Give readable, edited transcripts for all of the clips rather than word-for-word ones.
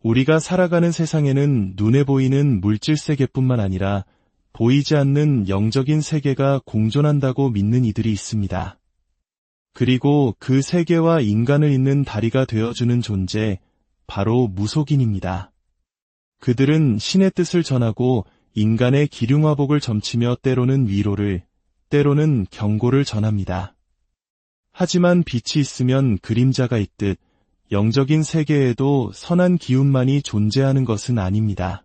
우리가 살아가는 세상에는 눈에 보이는 물질 세계뿐만 아니라 보이지 않는 영적인 세계가 공존한다고 믿는 이들이 있습니다. 그리고 그 세계와 인간을 잇는 다리가 되어주는 존재, 바로 무속인입니다. 그들은 신의 뜻을 전하고 인간의 기륭화복을 점치며 때로는 위로를, 때로는 경고를 전합니다. 하지만 빛이 있으면 그림자가 있듯 영적인 세계에도 선한 기운만이 존재하는 것은 아닙니다.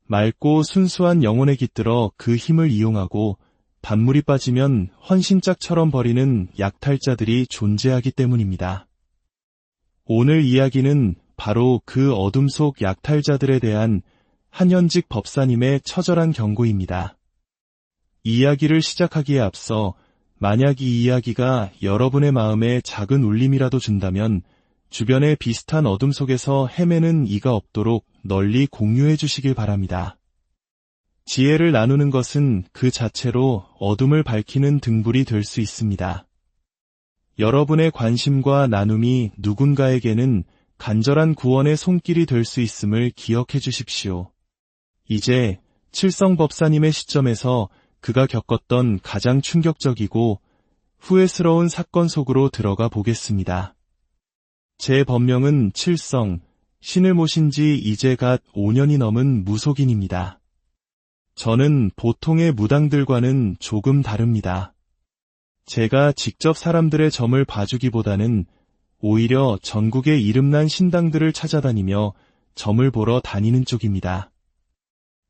맑고 순수한 영혼에 깃들어 그 힘을 이용하고 단물이 빠지면 헌신짝처럼 버리는 약탈자들이 존재하기 때문입니다. 오늘 이야기는 바로 그 어둠 속 약탈자들에 대한 한현직 법사님의 처절한 경고입니다. 이야기를 시작하기에 앞서 만약 이 이야기가 여러분의 마음에 작은 울림이라도 준다면 주변의 비슷한 어둠 속에서 헤매는 이가 없도록 널리 공유해 주시길 바랍니다. 지혜를 나누는 것은 그 자체로 어둠을 밝히는 등불이 될 수 있습니다. 여러분의 관심과 나눔이 누군가에게는 간절한 구원의 손길이 될 수 있음을 기억해 주십시오. 이제 칠성법사님의 시점에서 그가 겪었던 가장 충격적이고 후회스러운 사건 속으로 들어가 보겠습니다. 제 법명은 칠성, 신을 모신 지 이제 갓 5년이 넘은 무속인입니다. 저는 보통의 무당들과는 조금 다릅니다. 제가 직접 사람들의 점을 봐주기보다는 오히려 전국의 이름난 신당들을 찾아다니며 점을 보러 다니는 쪽입니다.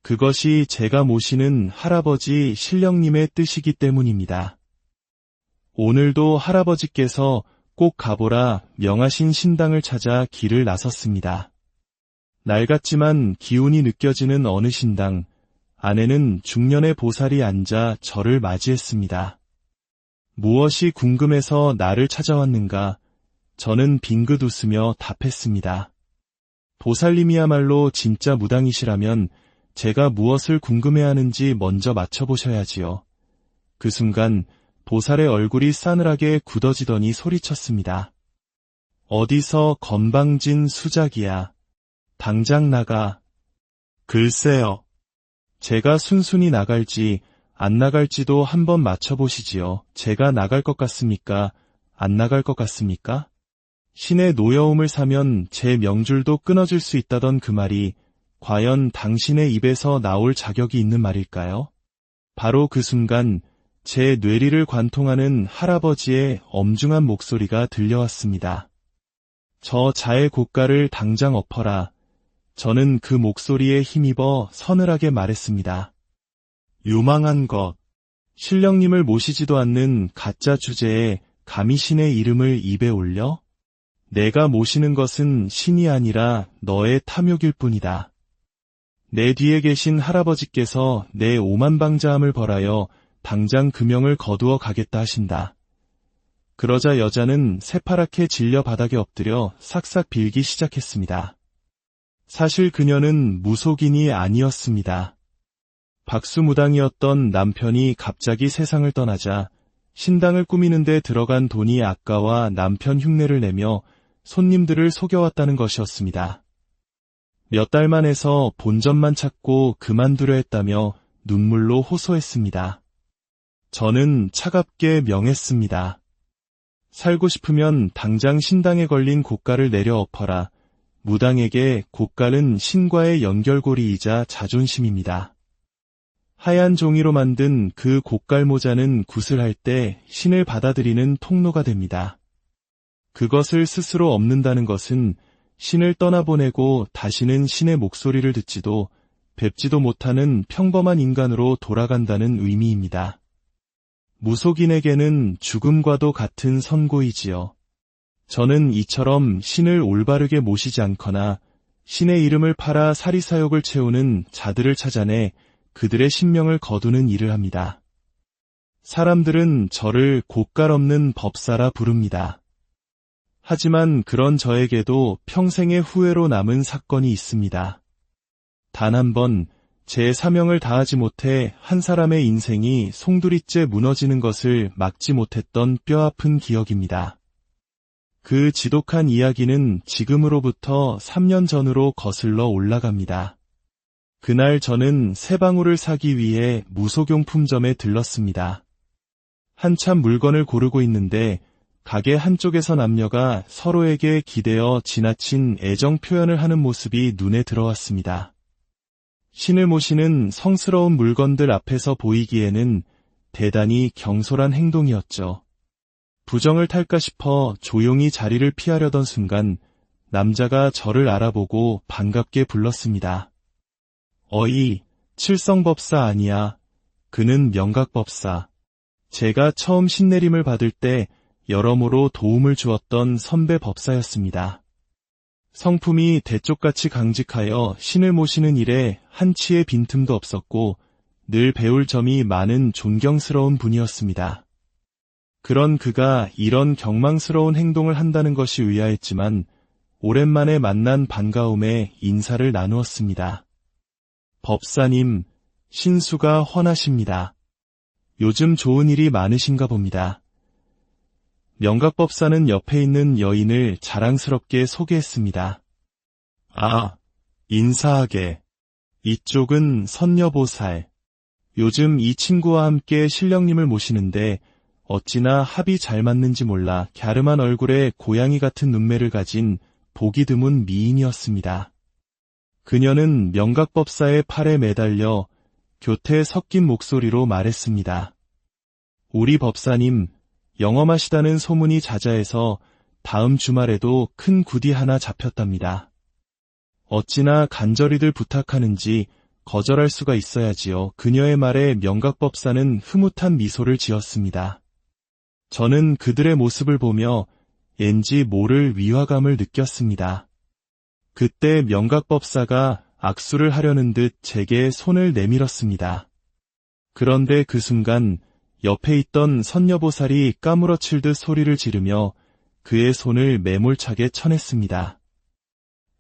그것이 제가 모시는 할아버지 신령님의 뜻이기 때문입니다. 오늘도 할아버지께서 꼭 가보라 명하신 신당을 찾아 길을 나섰습니다. 낡았지만 기운이 느껴지는 어느 신당, 안에는 중년의 보살이 앉아 저를 맞이했습니다. 무엇이 궁금해서 나를 찾아왔는가? 저는 빙긋 웃으며 답했습니다. 보살님이야말로 진짜 무당이시라면 제가 무엇을 궁금해하는지 먼저 맞춰보셔야지요. 그 순간 보살의 얼굴이 싸늘하게 굳어지더니 소리쳤습니다. 어디서 건방진 수작이야. 당장 나가. 글쎄요. 제가 순순히 나갈지 안 나갈지도 한번 맞춰보시지요. 제가 나갈 것 같습니까? 안 나갈 것 같습니까? 신의 노여움을 사면 제 명줄도 끊어질 수 있다던 그 말이 과연 당신의 입에서 나올 자격이 있는 말일까요? 바로 그 순간 제 뇌리를 관통하는 할아버지의 엄중한 목소리가 들려왔습니다. 저 자의 고가를 당장 엎어라. 저는 그 목소리에 힘입어 서늘하게 말했습니다. 유망한 것. 신령님을 모시지도 않는 가짜 주제에 감히 신의 이름을 입에 올려? 내가 모시는 것은 신이 아니라 너의 탐욕일 뿐이다. 내 뒤에 계신 할아버지께서 내 오만방자함을 벌하여 당장 금형을 거두어 가겠다 하신다. 그러자 여자는 새파랗게 질려 바닥에 엎드려 싹싹 빌기 시작했습니다. 사실 그녀는 무속인이 아니었습니다. 박수무당이었던 남편이 갑자기 세상을 떠나자 신당을 꾸미는 데 들어간 돈이 아까워 남편 흉내를 내며 손님들을 속여왔다는 것이었습니다. 몇 달만 해서 본전만 찾고 그만두려 했다며 눈물로 호소했습니다. 저는 차갑게 명했습니다. 살고 싶으면 당장 신당에 걸린 고가를 내려 엎어라. 무당에게 고가는 신과의 연결고리이자 자존심입니다. 하얀 종이로 만든 그 고깔 모자는 굿을 할 때 신을 받아들이는 통로가 됩니다. 그것을 스스로 엎는다는 것은 신을 떠나보내고 다시는 신의 목소리를 듣지도 뵙지도 못하는 평범한 인간으로 돌아간다는 의미입니다. 무속인에게는 죽음과도 같은 선고이지요. 저는 이처럼 신을 올바르게 모시지 않거나 신의 이름을 팔아 사리사욕을 채우는 자들을 찾아내 그들의 신명을 거두는 일을 합니다. 사람들은 저를 고깔 없는 법사라 부릅니다. 하지만 그런 저에게도 평생의 후회로 남은 사건이 있습니다. 단 한 번 제 사명을 다하지 못해 한 사람의 인생이 송두리째 무너지는 것을 막지 못했던 뼈아픈 기억입니다. 그 지독한 이야기는 지금으로부터 3년 전으로 거슬러 올라갑니다. 그날 저는 새 방울을 사기 위해 무속용품점에 들렀습니다. 한참 물건을 고르고 있는데 가게 한쪽에서 남녀가 서로에게 기대어 지나친 애정 표현을 하는 모습이 눈에 들어왔습니다. 신을 모시는 성스러운 물건들 앞에서 보이기에는 대단히 경솔한 행동이었죠. 부정을 탈까 싶어 조용히 자리를 피하려던 순간 남자가 저를 알아보고 반갑게 불렀습니다. 어이, 칠성법사 아니야. 그는 명각법사. 제가 처음 신내림을 받을 때 여러모로 도움을 주었던 선배 법사였습니다. 성품이 대쪽같이 강직하여 신을 모시는 일에 한치의 빈틈도 없었고 늘 배울 점이 많은 존경스러운 분이었습니다. 그런 그가 이런 경망스러운 행동을 한다는 것이 의아했지만 오랜만에 만난 반가움에 인사를 나누었습니다. 법사님, 신수가 훤하십니다. 요즘 좋은 일이 많으신가 봅니다. 명각법사는 옆에 있는 여인을 자랑스럽게 소개했습니다. 아, 인사하게. 이쪽은 선녀보살. 요즘 이 친구와 함께 신령님을 모시는데 어찌나 합이 잘 맞는지 몰라 갸름한 얼굴에 고양이 같은 눈매를 가진 보기 드문 미인이었습니다. 그녀는 명각법사의 팔에 매달려 교태 섞인 목소리로 말했습니다. 우리 법사님, 영험하시다는 소문이 자자해서 다음 주말에도 큰 굿이 하나 잡혔답니다. 어찌나 간절히들 부탁하는지 거절할 수가 있어야지요. 그녀의 말에 명각법사는 흐뭇한 미소를 지었습니다. 저는 그들의 모습을 보며 왠지 모를 위화감을 느꼈습니다. 그때 명각법사가 악수를 하려는 듯 제게 손을 내밀었습니다. 그런데 그 순간 옆에 있던 선녀보살이 까무러칠 듯 소리를 지르며 그의 손을 매몰차게 쳐냈습니다.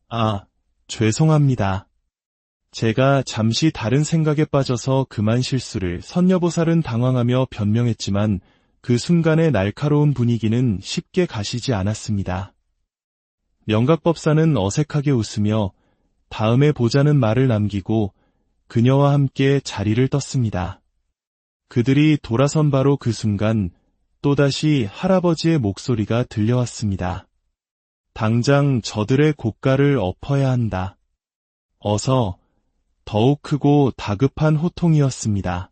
아, 죄송합니다. 제가 잠시 다른 생각에 빠져서 그만 실수를. 선녀보살은 당황하며 변명했지만 그 순간의 날카로운 분위기는 쉽게 가시지 않았습니다. 명각법사는 어색하게 웃으며 다음에 보자는 말을 남기고 그녀와 함께 자리를 떴습니다. 그들이 돌아선 바로 그 순간 또다시 할아버지의 목소리가 들려왔습니다. 당장 저들의 고가를 엎어야 한다. 어서. 더욱 크고 다급한 호통이었습니다.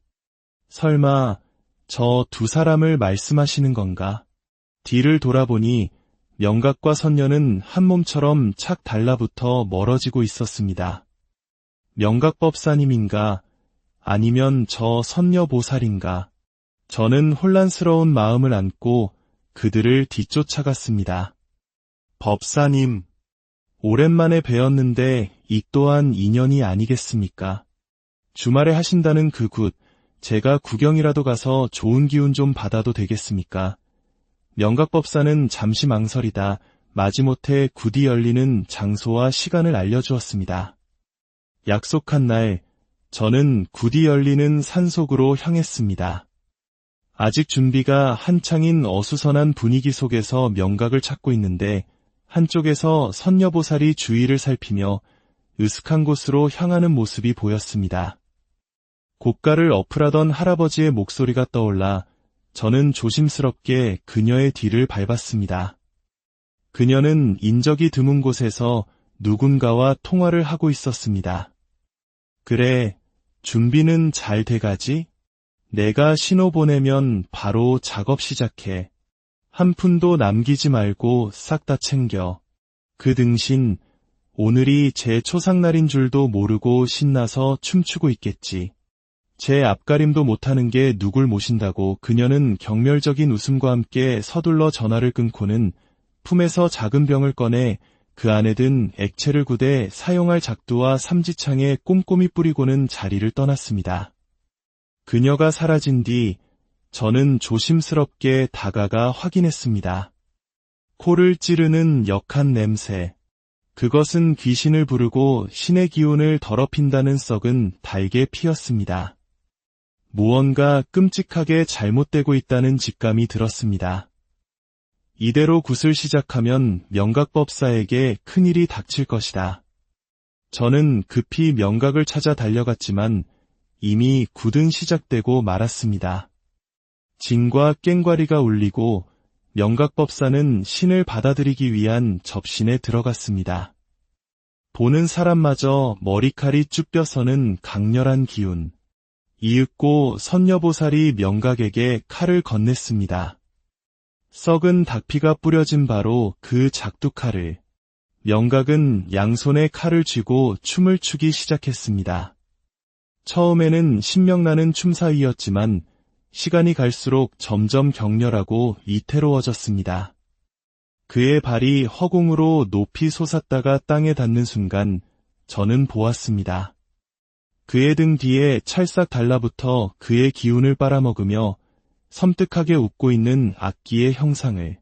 설마 저 두 사람을 말씀하시는 건가? 뒤를 돌아보니 명각과 선녀는 한 몸처럼 착 달라붙어 멀어지고 있었습니다. 명각법사님인가? 아니면 저 선녀보살인가? 저는 혼란스러운 마음을 안고 그들을 뒤쫓아갔습니다. 법사님, 오랜만에 뵈었는데 이 또한 인연이 아니겠습니까? 주말에 하신다는 그 굿, 제가 구경이라도 가서 좋은 기운 좀 받아도 되겠습니까? 명각법사는 잠시 망설이다 마지못해 굿이 열리는 장소와 시간을 알려주었습니다. 약속한 날, 저는 굿이 열리는 산속으로 향했습니다. 아직 준비가 한창인 어수선한 분위기 속에서 명각을 찾고 있는데 한쪽에서 선녀보살이 주위를 살피며 으슥한 곳으로 향하는 모습이 보였습니다. 고가를 엎으라던 할아버지의 목소리가 떠올라 저는 조심스럽게 그녀의 뒤를 밟았습니다. 그녀는 인적이 드문 곳에서 누군가와 통화를 하고 있었습니다. 그래, 준비는 잘 돼가지? 내가 신호 보내면 바로 작업 시작해. 한 푼도 남기지 말고 싹 다 챙겨. 그 등신 오늘이 제 초상날인 줄도 모르고 신나서 춤추고 있겠지. 제 앞가림도 못하는 게 누굴 모신다고. 그녀는 경멸적인 웃음과 함께 서둘러 전화를 끊고는 품에서 작은 병을 꺼내 그 안에 든 액체를 굳에 사용할 작두와 삼지창에 꼼꼼히 뿌리고는 자리를 떠났습니다. 그녀가 사라진 뒤 저는 조심스럽게 다가가 확인했습니다. 코를 찌르는 역한 냄새. 그것은 귀신을 부르고 신의 기운을 더럽힌다는 썩은 달개 피였습니다. 무언가 끔찍하게 잘못되고 있다는 직감이 들었습니다. 이대로 굿을 시작하면 명각법사에게 큰일이 닥칠 것이다. 저는 급히 명각을 찾아 달려갔지만 이미 굿은 시작되고 말았습니다. 징과 깽과리가 울리고 명각법사는 신을 받아들이기 위한 접신에 들어갔습니다. 보는 사람마저 머리칼이 쭈뼛서는 강렬한 기운. 이윽고 선녀보살이 명각에게 칼을 건넸습니다. 썩은 닭피가 뿌려진 바로 그 작두칼을. 명각은 양손에 칼을 쥐고 춤을 추기 시작했습니다. 처음에는 신명나는 춤사위였지만 시간이 갈수록 점점 격렬하고 위태로워졌습니다. 그의 발이 허공으로 높이 솟았다가 땅에 닿는 순간 저는 보았습니다. 그의 등 뒤에 찰싹 달라붙어 그의 기운을 빨아먹으며 섬뜩하게 웃고 있는 악기의 형상을.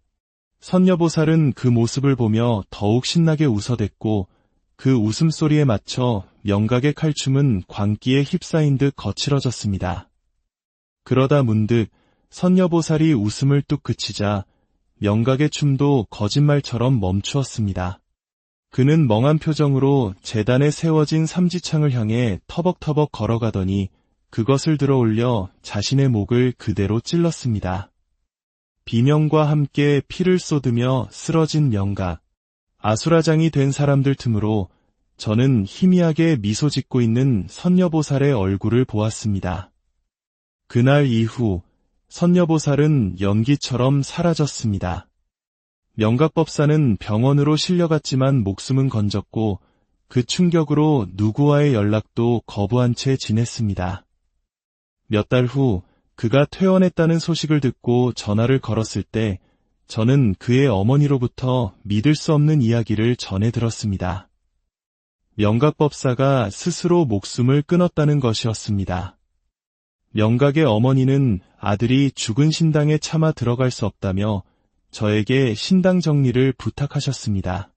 선녀보살은 그 모습을 보며 더욱 신나게 웃어댔고 그 웃음소리에 맞춰 명각의 칼춤은 광기에 휩싸인 듯 거칠어졌습니다. 그러다 문득 선녀보살이 웃음을 뚝 그치자 명각의 춤도 거짓말처럼 멈추었습니다. 그는 멍한 표정으로 제단에 세워진 삼지창을 향해 터벅터벅 걸어가더니 그것을 들어 올려 자신의 목을 그대로 찔렀습니다. 비명과 함께 피를 쏟으며 쓰러진 명각. 아수라장이 된 사람들 틈으로 저는 희미하게 미소 짓고 있는 선녀보살의 얼굴을 보았습니다. 그날 이후 선녀보살은 연기처럼 사라졌습니다. 명각법사는 병원으로 실려갔지만 목숨은 건졌고 그 충격으로 누구와의 연락도 거부한 채 지냈습니다. 몇 달 후 그가 퇴원했다는 소식을 듣고 전화를 걸었을 때 저는 그의 어머니로부터 믿을 수 없는 이야기를 전해 들었습니다. 명각법사가 스스로 목숨을 끊었다는 것이었습니다. 명각의 어머니는 아들이 죽은 신당에 차마 들어갈 수 없다며 저에게 신당 정리를 부탁하셨습니다.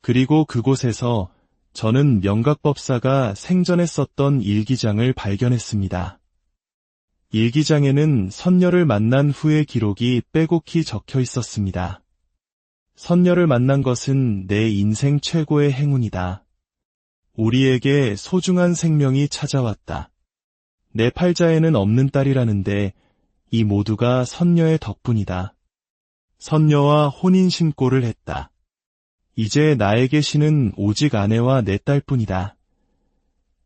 그리고 그곳에서 저는 명각법사가 생전에 썼던 일기장을 발견했습니다. 일기장에는 선녀를 만난 후의 기록이 빼곡히 적혀 있었습니다. 선녀를 만난 것은 내 인생 최고의 행운이다. 우리에게 소중한 생명이 찾아왔다. 내 팔자에는 없는 딸이라는데 이 모두가 선녀의 덕분이다. 선녀와 혼인신고를 했다. 이제 나에게 신은 오직 아내와 내 딸뿐이다.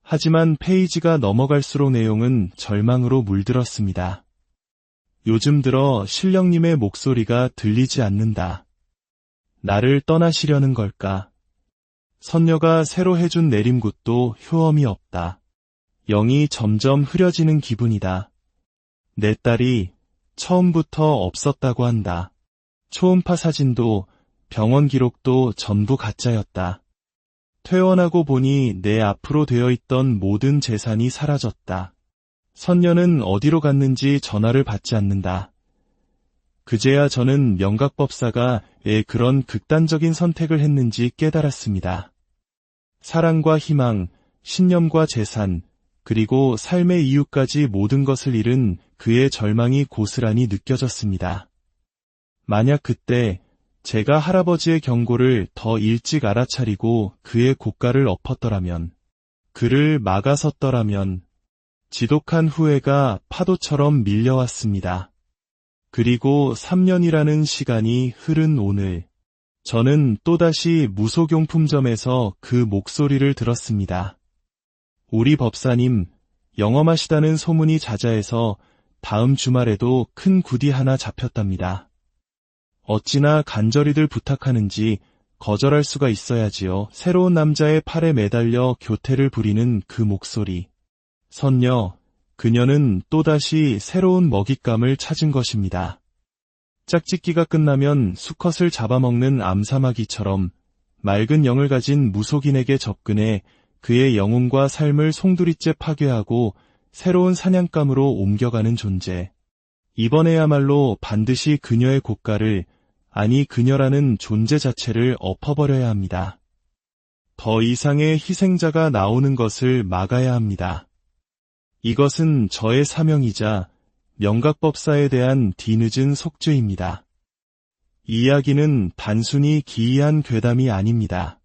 하지만 페이지가 넘어갈수록 내용은 절망으로 물들었습니다. 요즘 들어 신령님의 목소리가 들리지 않는다. 나를 떠나시려는 걸까? 선녀가 새로 해준 내림굿도 효험이 없다. 영이 점점 흐려지는 기분이다. 내 딸이 처음부터 없었다고 한다. 초음파 사진도 병원 기록도 전부 가짜였다. 퇴원하고 보니 내 앞으로 되어 있던 모든 재산이 사라졌다. 선녀는 어디로 갔는지 전화를 받지 않는다. 그제야 저는 명각법사가 왜 그런 극단적인 선택을 했는지 깨달았습니다. 사랑과 희망, 신념과 재산, 그리고 삶의 이유까지 모든 것을 잃은 그의 절망이 고스란히 느껴졌습니다. 만약 그때 제가 할아버지의 경고를 더 일찍 알아차리고 그의 고가를 엎었더라면, 그를 막아섰더라면, 지독한 후회가 파도처럼 밀려왔습니다. 그리고 3년이라는 시간이 흐른 오늘, 저는 또다시 무속용품점에서 그 목소리를 들었습니다. 우리 법사님, 영험하시다는 소문이 자자해서 다음 주말에도 큰 굿이 하나 잡혔답니다. 어찌나 간절히들 부탁하는지 거절할 수가 있어야지요. 새로운 남자의 팔에 매달려 교태를 부리는 그 목소리. 선녀, 그녀는 또다시 새로운 먹잇감을 찾은 것입니다. 짝짓기가 끝나면 수컷을 잡아먹는 암사마귀처럼 맑은 영을 가진 무속인에게 접근해 그의 영혼과 삶을 송두리째 파괴하고 새로운 사냥감으로 옮겨가는 존재. 이번에야말로 반드시 그녀의 고가를, 아니 그녀라는 존재 자체를 엎어버려야 합니다. 더 이상의 희생자가 나오는 것을 막아야 합니다. 이것은 저의 사명이자 명각법사에 대한 뒤늦은 속죄입니다. 이 이야기는 단순히 기이한 괴담이 아닙니다.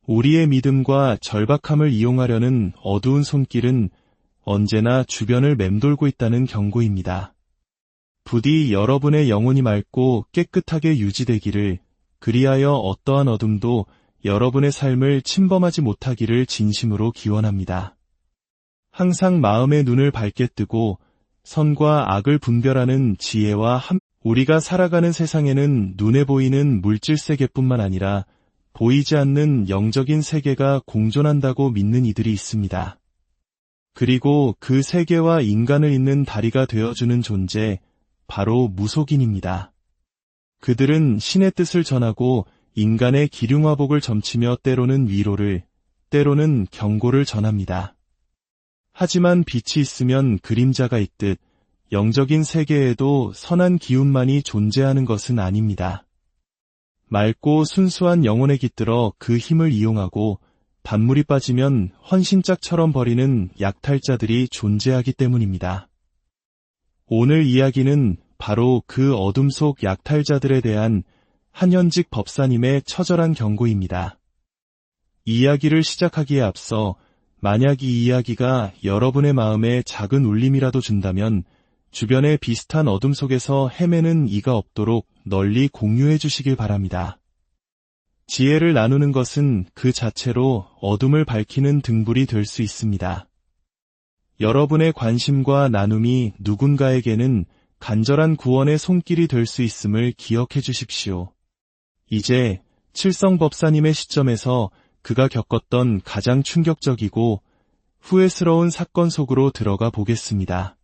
우리의 믿음과 절박함을 이용하려는 어두운 손길은 언제나 주변을 맴돌고 있다는 경고입니다. 부디 여러분의 영혼이 맑고 깨끗하게 유지되기를, 그리하여 어떠한 어둠도 여러분의 삶을 침범하지 못하기를 진심으로 기원합니다. 항상 마음의 눈을 밝게 뜨고 선과 악을 분별하는 지혜와 우리가 살아가는 세상에는 눈에 보이는 물질 세계뿐만 아니라 보이지 않는 영적인 세계가 공존한다고 믿는 이들이 있습니다. 그리고 그 세계와 인간을 잇는 다리가 되어주는 존재, 바로 무속인입니다. 그들은 신의 뜻을 전하고 인간의 기륭화복을 점치며 때로는 위로를, 때로는 경고를 전합니다. 하지만 빛이 있으면 그림자가 있듯 영적인 세계에도 선한 기운만이 존재하는 것은 아닙니다. 맑고 순수한 영혼에 깃들어 그 힘을 이용하고 단물이 빠지면 헌신짝처럼 버리는 약탈자들이 존재하기 때문입니다. 오늘 이야기는 바로 그 어둠 속 약탈자들에 대한 한현직 법사님의 처절한 경고입니다. 이야기를 시작하기에 앞서 만약 이 이야기가 여러분의 마음에 작은 울림이라도 준다면 주변의 비슷한 어둠 속에서 헤매는 이가 없도록 널리 공유해 주시길 바랍니다. 지혜를 나누는 것은 그 자체로 어둠을 밝히는 등불이 될 수 있습니다. 여러분의 관심과 나눔이 누군가에게는 간절한 구원의 손길이 될 수 있음을 기억해 주십시오. 이제 칠성법사님의 시점에서 그가 겪었던 가장 충격적이고 후회스러운 사건 속으로 들어가 보겠습니다.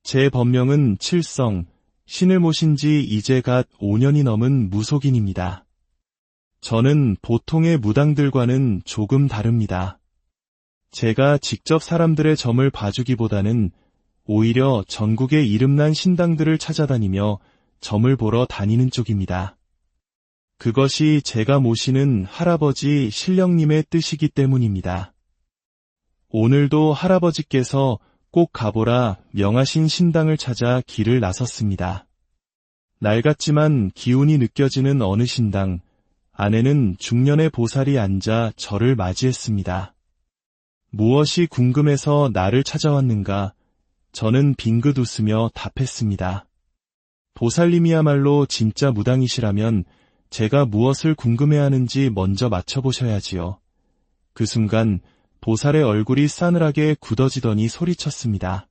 제 법명은 칠성, 신을 모신 지 이제 갓 5년이 넘은 무속인입니다. 저는 보통의 무당들과는 조금 다릅니다. 제가 직접 사람들의 점을 봐주기보다는 오히려 전국의 이름난 신당들을 찾아다니며 점을 보러 다니는 쪽입니다. 그것이 제가 모시는 할아버지 신령님의 뜻이기 때문입니다. 오늘도 할아버지께서 꼭 가보라 명하신 신당을 찾아 길을 나섰습니다. 낡았지만 기운이 느껴지는 어느 신당, 안에는 중년의 보살이 앉아 저를 맞이했습니다. 무엇이 궁금해서 나를 찾아왔는가? 저는 빙긋 웃으며 답했습니다. 보살님이야말로 진짜 무당이시라면 제가 무엇을 궁금해하는지 먼저 맞춰보셔야지요. 그 순간 보살의 얼굴이 싸늘하게 굳어지더니 소리쳤습니다.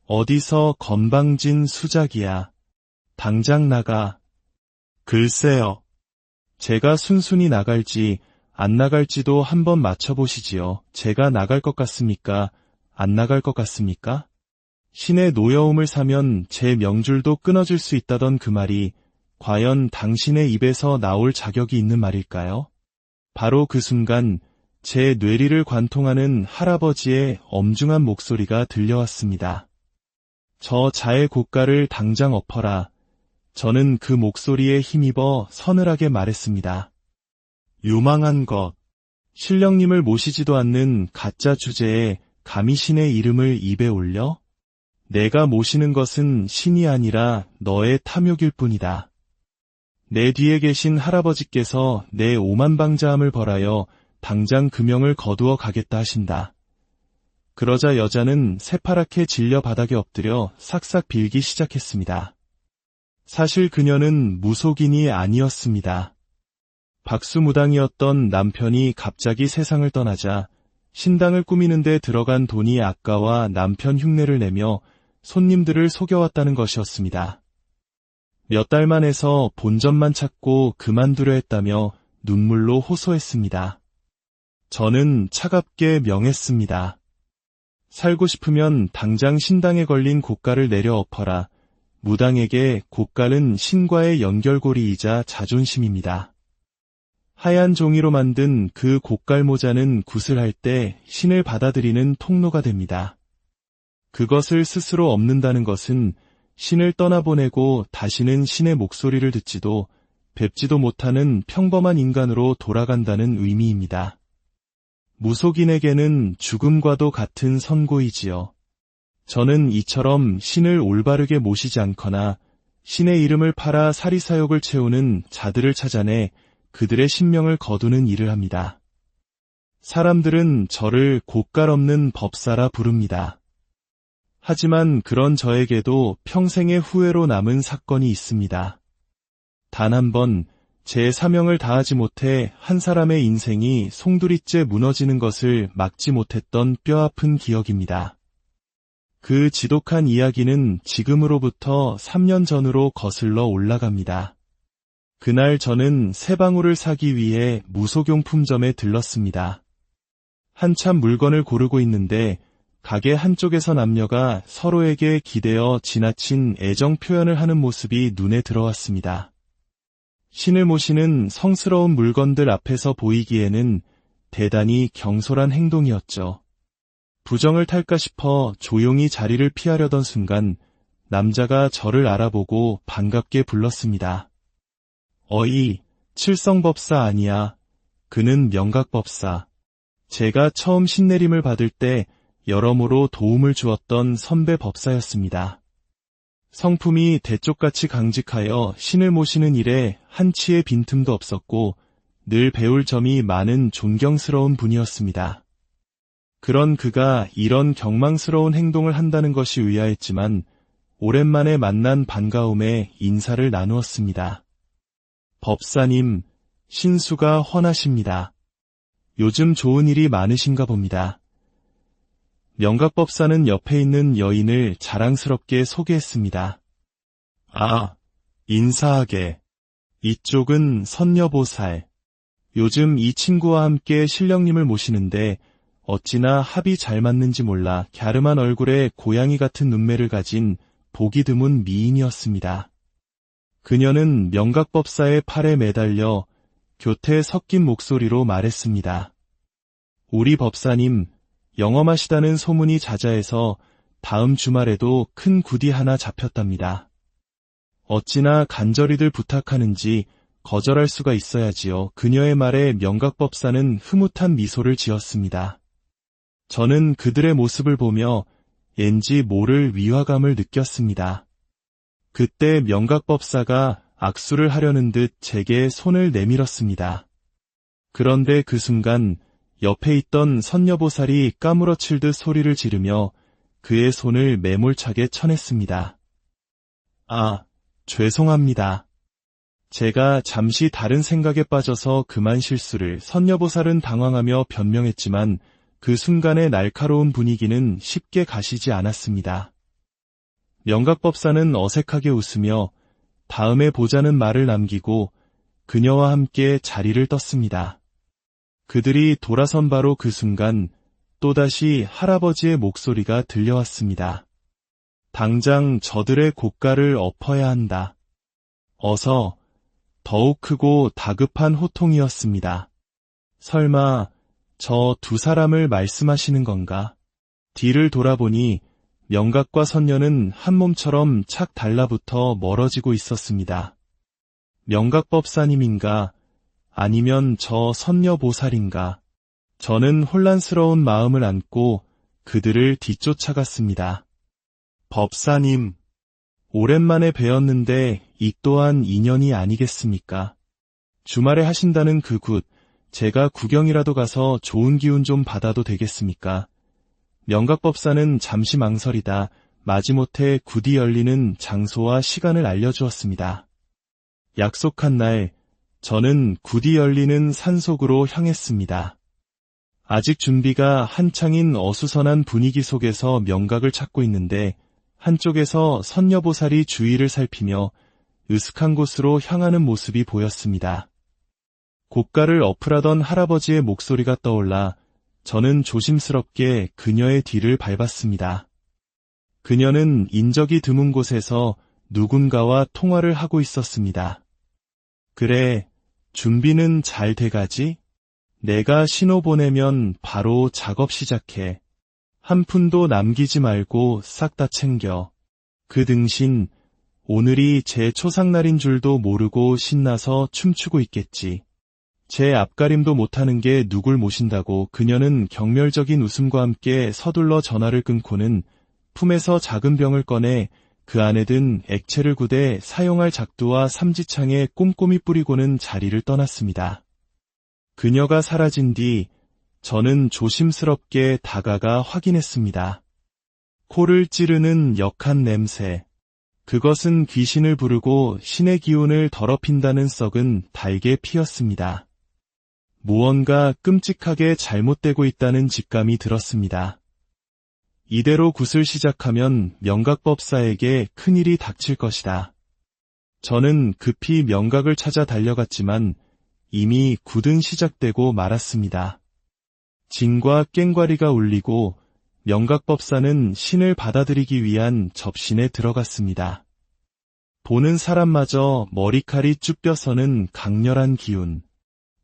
어디서 건방진 수작이야. 당장 나가. 글쎄요. 제가 순순히 나갈지 안 나갈지도 한번 맞춰보시지요. 제가 나갈 것 같습니까? 안 나갈 것 같습니까? 신의 노여움을 사면 제 명줄도 끊어질 수 있다던 그 말이 과연 당신의 입에서 나올 자격이 있는 말일까요? 바로 그 순간 제 뇌리를 관통하는 할아버지의 엄중한 목소리가 들려왔습니다. 저 자의 고가를 당장 엎어라. 저는 그 목소리에 힘입어 서늘하게 말했습니다. 유망한 것. 신령님을 모시지도 않는 가짜 주제에 감히 신의 이름을 입에 올려? 내가 모시는 것은 신이 아니라 너의 탐욕일 뿐이다. 내 뒤에 계신 할아버지께서 내 오만방자함을 벌하여 당장 금형을 거두어 가겠다 하신다. 그러자 여자는 새파랗게 질려 바닥에 엎드려 싹싹 빌기 시작했습니다. 사실 그녀는 무속인이 아니었습니다. 박수무당이었던 남편이 갑자기 세상을 떠나자 신당을 꾸미는 데 들어간 돈이 아까워 남편 흉내를 내며 손님들을 속여왔다는 것이었습니다. 몇 달만 해서 본전만 찾고 그만두려 했다며 눈물로 호소했습니다. 저는 차갑게 명했습니다. 살고 싶으면 당장 신당에 걸린 고가를 내려 엎어라. 무당에게 고가는 신과의 연결고리이자 자존심입니다. 하얀 종이로 만든 그 고깔 모자는 굿을 때 신을 받아들이는 통로가 됩니다. 그것을 스스로 엎는다는 것은 신을 떠나보내고 다시는 신의 목소리를 듣지도 뵙지도 못하는 평범한 인간으로 돌아간다는 의미입니다. 무속인에게는 죽음과도 같은 선고이지요. 저는 이처럼 신을 올바르게 모시지 않거나 신의 이름을 팔아 사리사욕을 채우는 자들을 찾아내 그들의 신명을 거두는 일을 합니다. 사람들은 저를 곶갈 없는 법사라 부릅니다. 하지만 그런 저에게도 평생의 후회로 남은 사건이 있습니다. 단 한 번 제 사명을 다하지 못해 한 사람의 인생이 송두리째 무너지는 것을 막지 못했던 뼈아픈 기억입니다. 그 지독한 이야기는 지금으로부터 3년 전으로 거슬러 올라갑니다. 그날 저는 새방울을 사기 위해 무속용품점에 들렀습니다. 한참 물건을 고르고 있는데 가게 한쪽에서 남녀가 서로에게 기대어 지나친 애정 표현을 하는 모습이 눈에 들어왔습니다. 신을 모시는 성스러운 물건들 앞에서 보이기에는 대단히 경솔한 행동이었죠. 부정을 탈까 싶어 조용히 자리를 피하려던 순간 남자가 저를 알아보고 반갑게 불렀습니다. 어이, 칠성법사 아니야. 그는 명각법사. 제가 처음 신내림을 받을 때 여러모로 도움을 주었던 선배 법사였습니다. 성품이 대쪽같이 강직하여 신을 모시는 일에 한치의 빈틈도 없었고 늘 배울 점이 많은 존경스러운 분이었습니다. 그런 그가 이런 경망스러운 행동을 한다는 것이 의아했지만 오랜만에 만난 반가움에 인사를 나누었습니다. 법사님, 신수가 훤하십니다. 요즘 좋은 일이 많으신가 봅니다. 명각법사는 옆에 있는 여인을 자랑스럽게 소개했습니다. 아, 인사하게. 이쪽은 선녀보살. 요즘 이 친구와 함께 신령님을 모시는데 어찌나 합이 잘 맞는지 몰라 갸름한 얼굴에 고양이 같은 눈매를 가진 보기 드문 미인이었습니다. 그녀는 명각법사의 팔에 매달려 교태 섞인 목소리로 말했습니다. 우리 법사님, 영험하시다는 소문이 자자해서 다음 주말에도 큰 굿이 하나 잡혔답니다. 어찌나 간절히들 부탁하는지 거절할 수가 있어야지요. 그녀의 말에 명각법사는 흐뭇한 미소를 지었습니다. 저는 그들의 모습을 보며 왠지 모를 위화감을 느꼈습니다. 그때 명각법사가 악수를 하려는 듯 제게 손을 내밀었습니다. 그런데 그 순간 옆에 있던 선녀보살이 까무러칠 듯 소리를 지르며 그의 손을 매몰차게 쳐냈습니다. 아, 죄송합니다. 제가 잠시 다른 생각에 빠져서 그만 실수를. 선녀보살은 당황하며 변명했지만 그 순간의 날카로운 분위기는 쉽게 가시지 않았습니다. 명각법사는 어색하게 웃으며 다음에 보자는 말을 남기고 그녀와 함께 자리를 떴습니다. 그들이 돌아선 바로 그 순간 또다시 할아버지의 목소리가 들려왔습니다. 당장 저들의 곶갈을 엎어야 한다. 어서. 더욱 크고 다급한 호통이었습니다. 설마 저 두 사람을 말씀하시는 건가? 뒤를 돌아보니 명각과 선녀는 한 몸처럼 착 달라붙어 멀어지고 있었습니다. 명각법사님인가? 아니면 저 선녀보살인가? 저는 혼란스러운 마음을 안고 그들을 뒤쫓아갔습니다. 법사님, 오랜만에 뵈었는데 이 또한 인연이 아니겠습니까? 주말에 하신다는 그 굿, 제가 구경이라도 가서 좋은 기운 좀 받아도 되겠습니까? 명각법사는 잠시 망설이다 마지못해 굿이 열리는 장소와 시간을 알려주었습니다. 약속한 날, 저는 굿이 열리는 산속으로 향했습니다. 아직 준비가 한창인 어수선한 분위기 속에서 명각을 찾고 있는데 한쪽에서 선녀보살이 주위를 살피며 으슥한 곳으로 향하는 모습이 보였습니다. 곶갈을 엎으라던 할아버지의 목소리가 떠올라 저는 조심스럽게 그녀의 뒤를 밟았습니다. 그녀는 인적이 드문 곳에서 누군가와 통화를 하고 있었습니다. 그래, 준비는 잘 돼가지? 내가 신호 보내면 바로 작업 시작해. 한 푼도 남기지 말고 싹 다 챙겨. 그 등신 오늘이 제 초상날인 줄도 모르고 신나서 춤추고 있겠지. 제 앞가림도 못하는 게 누굴 모신다고. 그녀는 경멸적인 웃음과 함께 서둘러 전화를 끊고는 품에서 작은 병을 꺼내 그 안에 든 액체를 구대 사용할 작두와 삼지창에 꼼꼼히 뿌리고는 자리를 떠났습니다. 그녀가 사라진 뒤 저는 조심스럽게 다가가 확인했습니다. 코를 찌르는 역한 냄새. 그것은 귀신을 부르고 신의 기운을 더럽힌다는 썩은 달개 피였습니다. 무언가 끔찍하게 잘못되고 있다는 직감이 들었습니다. 이대로 굿을 시작하면 명각법사에게 큰일이 닥칠 것이다. 저는 급히 명각을 찾아 달려갔지만 이미 굿은 시작되고 말았습니다. 징과 깽과리가 울리고 명각법사는 신을 받아들이기 위한 접신에 들어갔습니다. 보는 사람마저 머리칼이 쭈뼛서는 강렬한 기운.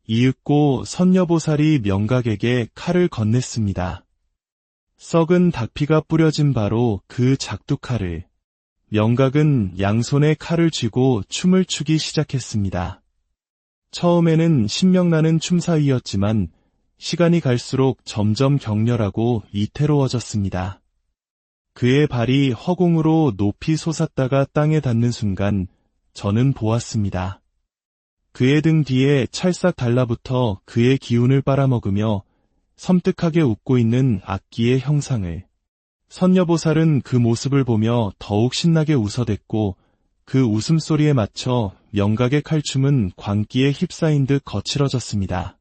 이윽고 선녀보살이 명각에게 칼을 건넸습니다. 썩은 닭피가 뿌려진 바로 그 작두칼을. 명각은 양손에 칼을 쥐고 춤을 추기 시작했습니다. 처음에는 신명나는 춤사위였지만 시간이 갈수록 점점 격렬하고 위태로워졌습니다. 그의 발이 허공으로 높이 솟았다가 땅에 닿는 순간 저는 보았습니다. 그의 등 뒤에 찰싹 달라붙어 그의 기운을 빨아먹으며 섬뜩하게 웃고 있는 악기의 형상을. 선녀보살은 그 모습을 보며 더욱 신나게 웃어댔고 그 웃음소리에 맞춰 명각의 칼춤은 광기에 휩싸인 듯 거칠어졌습니다.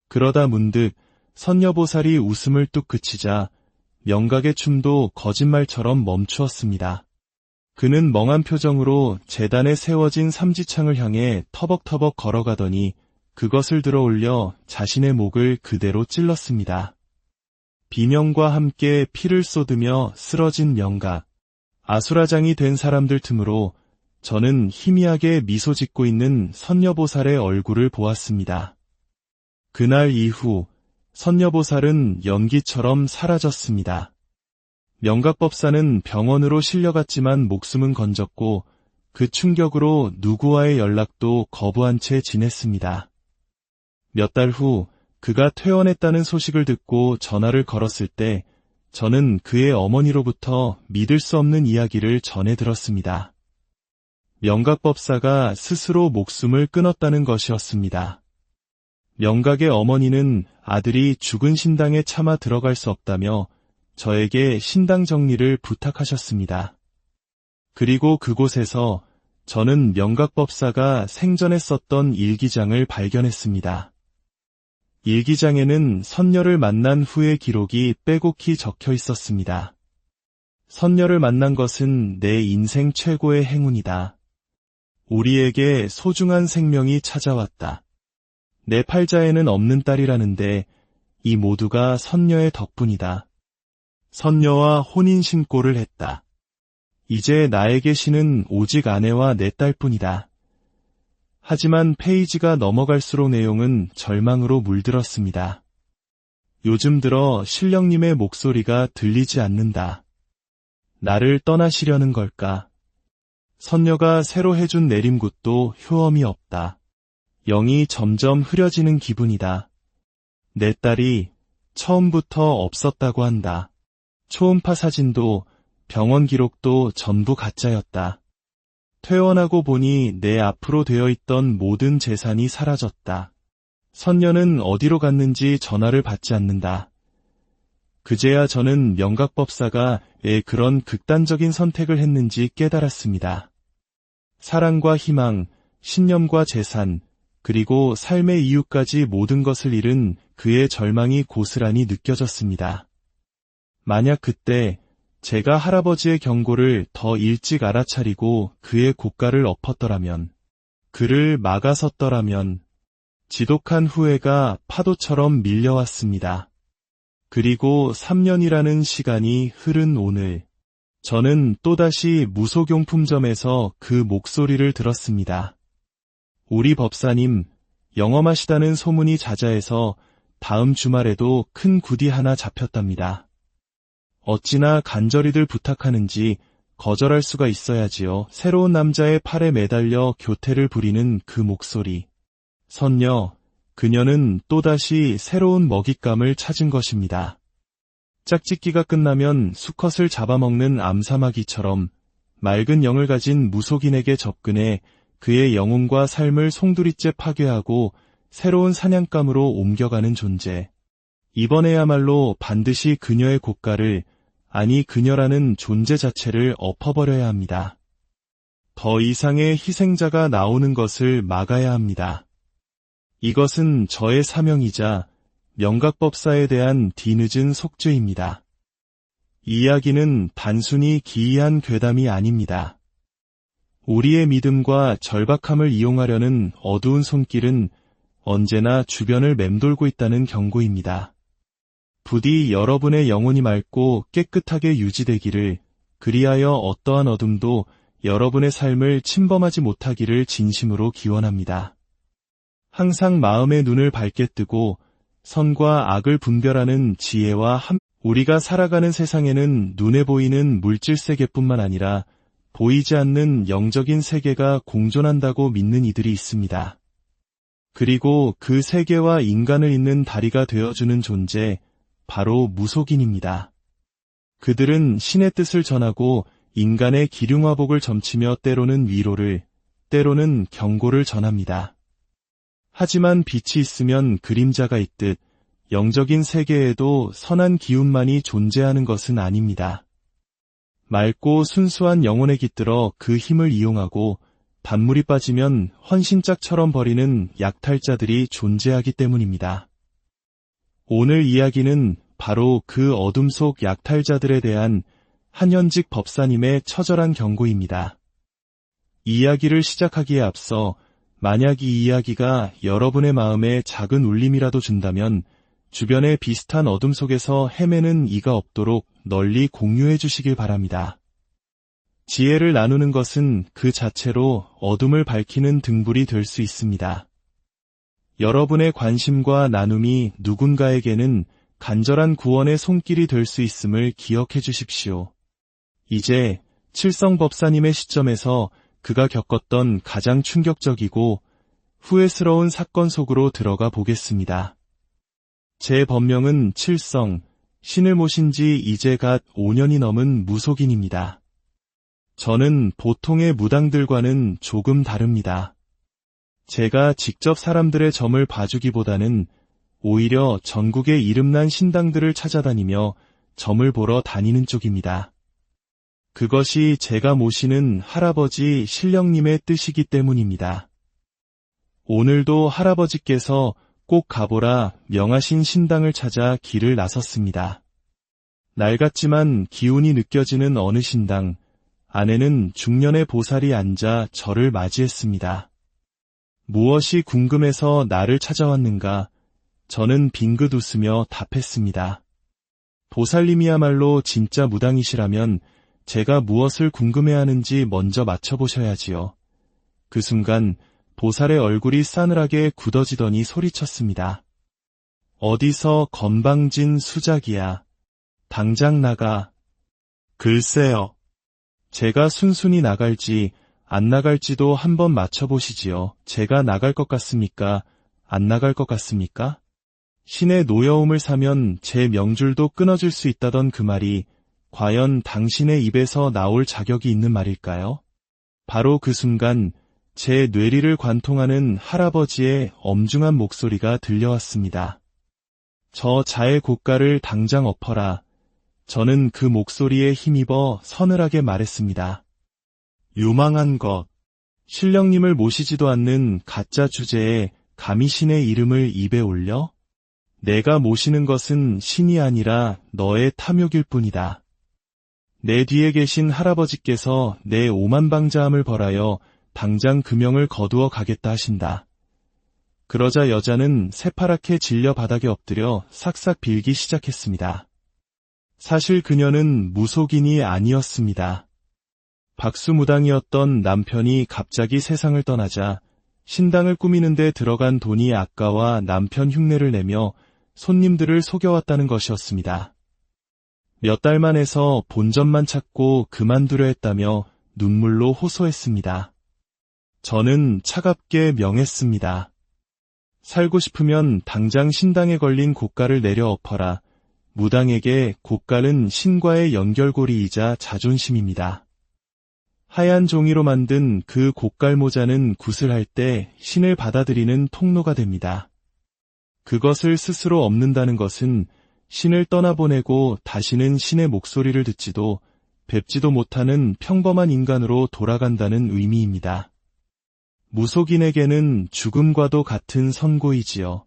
그러다 문득 선녀보살이 웃음을 뚝 그치자 명각의 춤도 거짓말처럼 멈추었습니다. 그는 멍한 표정으로 제단에 세워진 삼지창을 향해 터벅터벅 걸어가더니 그것을 들어 올려 자신의 목을 그대로 찔렀습니다. 비명과 함께 피를 쏟으며 쓰러진 명각. 아수라장이 된 사람들 틈으로 저는 희미하게 미소 짓고 있는 선녀보살의 얼굴을 보았습니다. 그날 이후 선녀보살은 연기처럼 사라졌습니다. 명각법사는 병원으로 실려갔지만 목숨은 건졌고 그 충격으로 누구와의 연락도 거부한 채 지냈습니다. 몇 달 후 그가 퇴원했다는 소식을 듣고 전화를 걸었을 때 저는 그의 어머니로부터 믿을 수 없는 이야기를 전해 들었습니다. 명각법사가 스스로 목숨을 끊었다는 것이었습니다. 명각의 어머니는 아들이 죽은 신당에 차마 들어갈 수 없다며 저에게 신당 정리를 부탁하셨습니다. 그리고 그곳에서 저는 명각법사가 생전에 썼던 일기장을 발견했습니다. 일기장에는 선녀를 만난 후의 기록이 빼곡히 적혀 있었습니다. 선녀를 만난 것은 내 인생 최고의 행운이다. 우리에게 소중한 생명이 찾아왔다. 내 팔자에는 없는 딸이라는데 이 모두가 선녀의 덕분이다. 선녀와 혼인신고를 했다. 이제 나에게 신은 오직 아내와 내 딸뿐이다. 하지만 페이지가 넘어갈수록 내용은 절망으로 물들었습니다. 요즘 들어 신령님의 목소리가 들리지 않는다. 나를 떠나시려는 걸까? 선녀가 새로 해준 내림굿도 효험이 없다. 영이 점점 흐려지는 기분이다. 내 딸이 처음부터 없었다고 한다. 초음파 사진도 병원 기록도 전부 가짜였다. 퇴원하고 보니 내 앞으로 되어 있던 모든 재산이 사라졌다. 선녀는 어디로 갔는지 전화를 받지 않는다. 그제야 저는 명각법사가 왜 그런 극단적인 선택을 했는지 깨달았습니다. 사랑과 희망, 신념과 재산, 그리고 삶의 이유까지 모든 것을 잃은 그의 절망이 고스란히 느껴졌습니다. 만약 그때 제가 할아버지의 경고를 더 일찍 알아차리고 그의 고가를 엎었더라면, 그를 막아섰더라면, 지독한 후회가 파도처럼 밀려왔습니다. 그리고 3년이라는 시간이 흐른 오늘, 저는 또다시 무속용품점에서 그 목소리를 들었습니다. 우리 법사님, 영험하시다는 소문이 자자해서 다음 주말에도 큰 굿이 하나 잡혔답니다. 어찌나 간절히들 부탁하는지 거절할 수가 있어야지요. 새로운 남자의 팔에 매달려 교태를 부리는 그 목소리. 선녀, 그녀는 또다시 새로운 먹잇감을 찾은 것입니다. 짝짓기가 끝나면 수컷을 잡아먹는 암사마귀처럼 맑은 영을 가진 무속인에게 접근해 그의 영혼과 삶을 송두리째 파괴하고 새로운 사냥감으로 옮겨가는 존재. 이번에야말로 반드시 그녀의 고가를, 아니 그녀라는 존재 자체를 엎어버려야 합니다. 더 이상의 희생자가 나오는 것을 막아야 합니다. 이것은 저의 사명이자 명각법사에 대한 뒤늦은 속죄입니다. 이 이야기는 단순히 기이한 괴담이 아닙니다. 우리의 믿음과 절박함을 이용하려는 어두운 손길은 언제나 주변을 맴돌고 있다는 경고입니다. 부디 여러분의 영혼이 맑고 깨끗하게 유지되기를, 그리하여 어떠한 어둠도 여러분의 삶을 침범하지 못하기를 진심으로 기원합니다. 항상 마음의 눈을 밝게 뜨고 선과 악을 분별하는 지혜와 우리가 살아가는 세상에는 눈에 보이는 물질 세계뿐만 아니라 보이지 않는 영적인 세계가 공존한다고 믿는 이들이 있습니다. 그리고 그 세계와 인간을 잇는 다리가 되어주는 존재, 바로 무속인입니다. 그들은 신의 뜻을 전하고 인간의 기륭화복을 점치며 때로는 위로를, 때로는 경고를 전합니다. 하지만 빛이 있으면 그림자가 있듯 영적인 세계에도 선한 기운만이 존재하는 것은 아닙니다. 맑고 순수한 영혼에 깃들어 그 힘을 이용하고 단물이 빠지면 헌신짝처럼 버리는 약탈자들이 존재하기 때문입니다. 오늘 이야기는 바로 그 어둠 속 약탈자들에 대한 한현직 법사님의 처절한 경고입니다. 이야기를 시작하기에 앞서 만약 이 이야기가 여러분의 마음에 작은 울림이라도 준다면 주변의 비슷한 어둠 속에서 헤매는 이가 없도록 널리 공유해 주시길 바랍니다. 지혜를 나누는 것은 그 자체로 어둠을 밝히는 등불이 될 수 있습니다. 여러분의 관심과 나눔이 누군가에게는 간절한 구원의 손길이 될 수 있음을 기억해 주십시오. 이제 칠성법사님의 시점에서 그가 겪었던 가장 충격적이고 후회스러운 사건 속으로 들어가 보겠습니다. 제 법명은 칠성, 신을 모신 지 이제 갓 5년이 넘은 무속인입니다. 저는 보통의 무당들과는 조금 다릅니다. 제가 직접 사람들의 점을 봐주기보다는 오히려 전국의 이름난 신당들을 찾아다니며 점을 보러 다니는 쪽입니다. 그것이 제가 모시는 할아버지 신령님의 뜻이기 때문입니다. 오늘도 할아버지께서 꼭 가보라 명하신 신당을 찾아 길을 나섰습니다. 낡았지만 기운이 느껴지는 어느 신당, 안에는 중년의 보살이 앉아 저를 맞이했습니다. 무엇이 궁금해서 나를 찾아왔는가? 저는 빙긋 웃으며 답했습니다. 보살님이야말로 진짜 무당이시라면 제가 무엇을 궁금해하는지 먼저 맞춰보셔야지요. 그 순간 보살의 얼굴이 싸늘하게 굳어지더니 소리쳤습니다. 어디서 건방진 수작이야. 당장 나가. 글쎄요. 제가 순순히 나갈지 안 나갈지도 한번 맞춰보시지요. 제가 나갈 것 같습니까? 안 나갈 것 같습니까? 신의 노여움을 사면 제 명줄도 끊어질 수 있다던 그 말이 과연 당신의 입에서 나올 자격이 있는 말일까요? 바로 그 순간 제 뇌리를 관통하는 할아버지의 엄중한 목소리가 들려왔습니다. 저 자의 고가를 당장 엎어라. 저는 그 목소리에 힘입어 서늘하게 말했습니다. 유망한 것. 신령님을 모시지도 않는 가짜 주제에 감히 신의 이름을 입에 올려? 내가 모시는 것은 신이 아니라 너의 탐욕일 뿐이다. 내 뒤에 계신 할아버지께서 내 오만방자함을 벌하여 당장 금형을 거두어 가겠다 하신다. 그러자 여자는 새파랗게 질려 바닥에 엎드려 싹싹 빌기 시작했습니다. 사실 그녀는 무속인이 아니었습니다. 박수무당이었던 남편이 갑자기 세상을 떠나자 신당을 꾸미는 데 들어간 돈이 아까워 남편 흉내를 내며 손님들을 속여왔다는 것이었습니다. 몇 달만 해서 본전만 찾고 그만두려 했다며 눈물로 호소했습니다. 저는 차갑게 명했습니다. 살고 싶으면 당장 신당에 걸린 고가를 내려 엎어라. 무당에게 고가는 신과의 연결고리이자 자존심입니다. 하얀 종이로 만든 그 고깔 모자는 굿을 할 때 신을 받아들이는 통로가 됩니다. 그것을 스스로 없는다는 것은 신을 떠나보내고 다시는 신의 목소리를 듣지도 뵙지도 못하는 평범한 인간으로 돌아간다는 의미입니다. 무속인에게는 죽음과도 같은 선고이지요.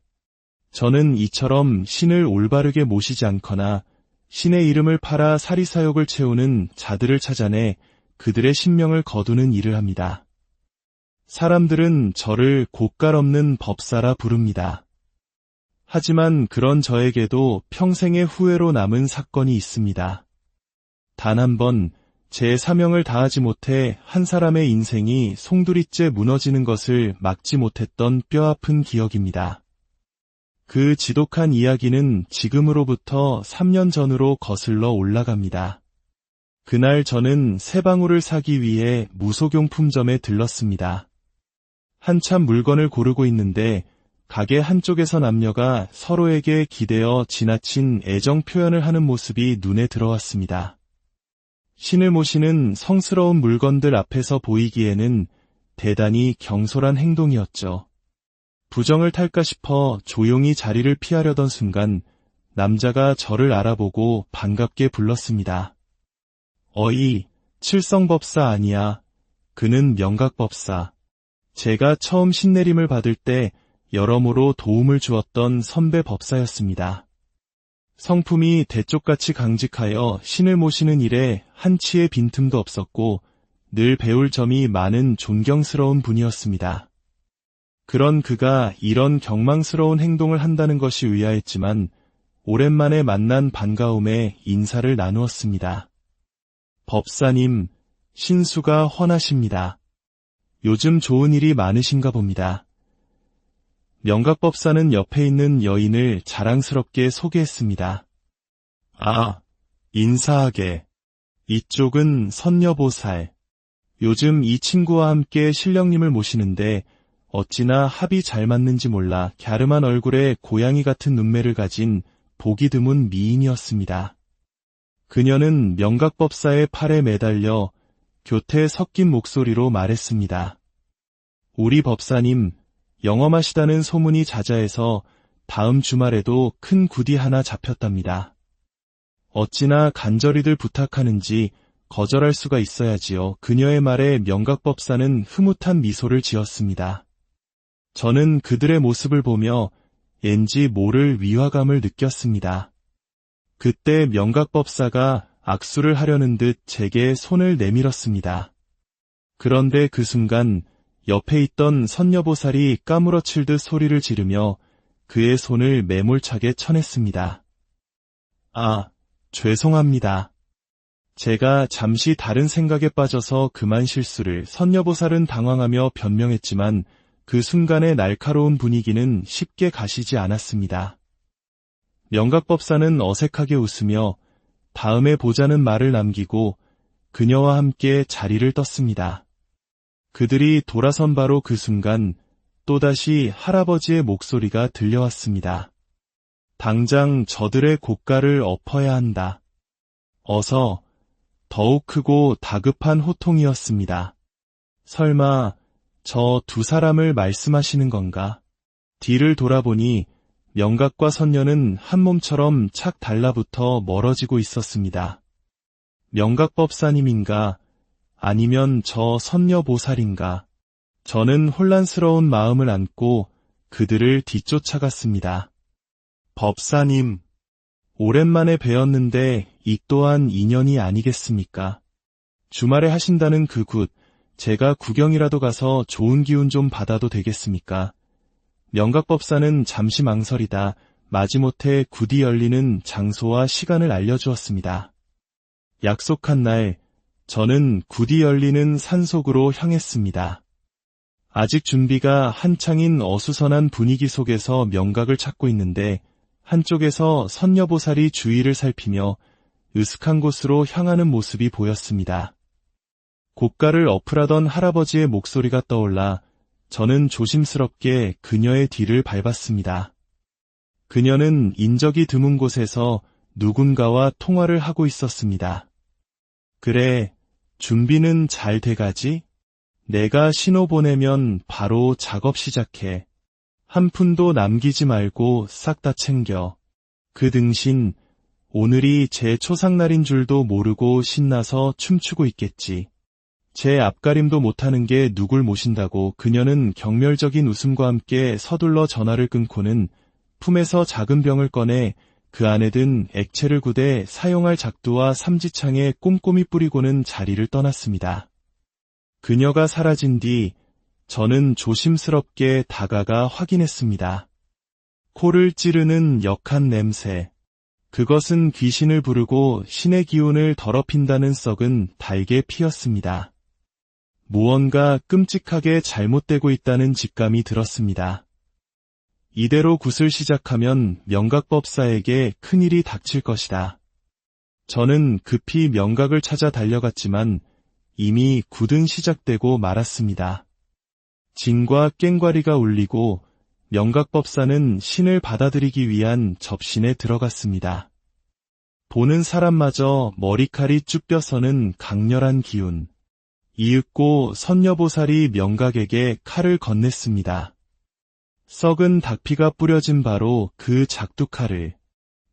저는 이처럼 신을 올바르게 모시지 않거나 신의 이름을 팔아 사리사욕을 채우는 자들을 찾아내 그들의 신명을 거두는 일을 합니다. 사람들은 저를 고깔 없는 법사라 부릅니다. 하지만 그런 저에게도 평생의 후회로 남은 사건이 있습니다. 단 한 번 제 사명을 다하지 못해 한 사람의 인생이 송두리째 무너지는 것을 막지 못했던 뼈아픈 기억입니다. 그 지독한 이야기는 지금으로부터 3년 전으로 거슬러 올라갑니다. 그날 저는 쇠방울을 사기 위해 무속용품점에 들렀습니다. 한참 물건을 고르고 있는데 가게 한쪽에서 남녀가 서로에게 기대어 지나친 애정 표현을 하는 모습이 눈에 들어왔습니다. 신을 모시는 성스러운 물건들 앞에서 보이기에는 대단히 경솔한 행동이었죠. 부정을 탈까 싶어 조용히 자리를 피하려던 순간 남자가 저를 알아보고 반갑게 불렀습니다. 어이, 칠성법사 아니야. 그는 명각법사. 제가 처음 신내림을 받을 때 여러모로 도움을 주었던 선배 법사였습니다. 성품이 대쪽같이 강직하여 신을 모시는 일에 한치의 빈틈도 없었고 늘 배울 점이 많은 존경스러운 분이었습니다. 그런 그가 이런 경망스러운 행동을 한다는 것이 의아했지만 오랜만에 만난 반가움에 인사를 나누었습니다. 법사님, 신수가 훤하십니다. 요즘 좋은 일이 많으신가 봅니다. 명각법사는 옆에 있는 여인을 자랑스럽게 소개했습니다. 아, 인사하게. 이쪽은 선녀보살. 요즘 이 친구와 함께 신령님을 모시는데 어찌나 합이 잘 맞는지 몰라 갸름한 얼굴에 고양이 같은 눈매를 가진 보기 드문 미인이었습니다. 그녀는 명각법사의 팔에 매달려 교태 섞인 목소리로 말했습니다. 우리 법사님, 영험하시다는 소문이 자자해서 다음 주말에도 큰 굿이 하나 잡혔답니다. 어찌나 간절히들 부탁하는지 거절할 수가 있어야지요. 그녀의 말에 명각법사는 흐뭇한 미소를 지었습니다. 저는 그들의 모습을 보며 왠지 모를 위화감을 느꼈습니다. 그때 명각법사가 악수를 하려는 듯 제게 손을 내밀었습니다. 그런데 그 순간 옆에 있던 선녀보살이 까무러칠 듯 소리를 지르며 그의 손을 매몰차게 쳐냈습니다. 아, 죄송합니다. 제가 잠시 다른 생각에 빠져서 그만 실수를. 선녀보살은 당황하며 변명했지만 그 순간의 날카로운 분위기는 쉽게 가시지 않았습니다. 명각법사는 어색하게 웃으며 다음에 보자는 말을 남기고 그녀와 함께 자리를 떴습니다. 그들이 돌아선 바로 그 순간 또다시 할아버지의 목소리가 들려왔습니다. 당장 저들의 고가를 엎어야 한다. 어서. 더욱 크고 다급한 호통이었습니다. 설마 저 두 사람을 말씀하시는 건가? 뒤를 돌아보니 명각과 선녀는 한 몸처럼 착 달라붙어 멀어지고 있었습니다. 명각법사님인가? 아니면 저 선녀보살인가? 저는 혼란스러운 마음을 안고 그들을 뒤쫓아갔습니다. 법사님, 오랜만에 뵈었는데 이 또한 인연이 아니겠습니까? 주말에 하신다는 그 굿, 제가 구경이라도 가서 좋은 기운 좀 받아도 되겠습니까? 명각법사는 잠시 망설이다 마지못해 굿이 열리는 장소와 시간을 알려주었습니다. 약속한 날, 저는 굿이 열리는 산속으로 향했습니다. 아직 준비가 한창인 어수선한 분위기 속에서 명각을 찾고 있는데 한쪽에서 선녀보살이 주위를 살피며 으슥한 곳으로 향하는 모습이 보였습니다. 고가를 엎으라던 할아버지의 목소리가 떠올라 저는 조심스럽게 그녀의 뒤를 밟았습니다. 그녀는 인적이 드문 곳에서 누군가와 통화를 하고 있었습니다. 그래, 준비는 잘 돼가지? 내가 신호 보내면 바로 작업 시작해. 한 푼도 남기지 말고 싹 다 챙겨. 그 등신 오늘이 제 초상날인 줄도 모르고 신나서 춤추고 있겠지. 제 앞가림도 못하는 게 누굴 모신다고. 그녀는 경멸적인 웃음과 함께 서둘러 전화를 끊고는 품에서 작은 병을 꺼내 그 안에 든 액체를 구대 사용할 작두와 삼지창에 꼼꼼히 뿌리고는 자리를 떠났습니다. 그녀가 사라진 뒤 저는 조심스럽게 다가가 확인했습니다. 코를 찌르는 역한 냄새. 그것은 귀신을 부르고 신의 기운을 더럽힌다는 썩은 달개 피였습니다. 무언가 끔찍하게 잘못되고 있다는 직감이 들었습니다. 이대로 굿을 시작하면 명각법사에게 큰일이 닥칠 것이다. 저는 급히 명각을 찾아 달려갔지만 이미 굿은 시작되고 말았습니다. 징과 깽과리가 울리고 명각법사는 신을 받아들이기 위한 접신에 들어갔습니다. 보는 사람마저 머리칼이 쭈뼛서는 강렬한 기운. 이윽고 선녀보살이 명각에게 칼을 건넸습니다. 썩은 닭피가 뿌려진 바로 그 작두칼을.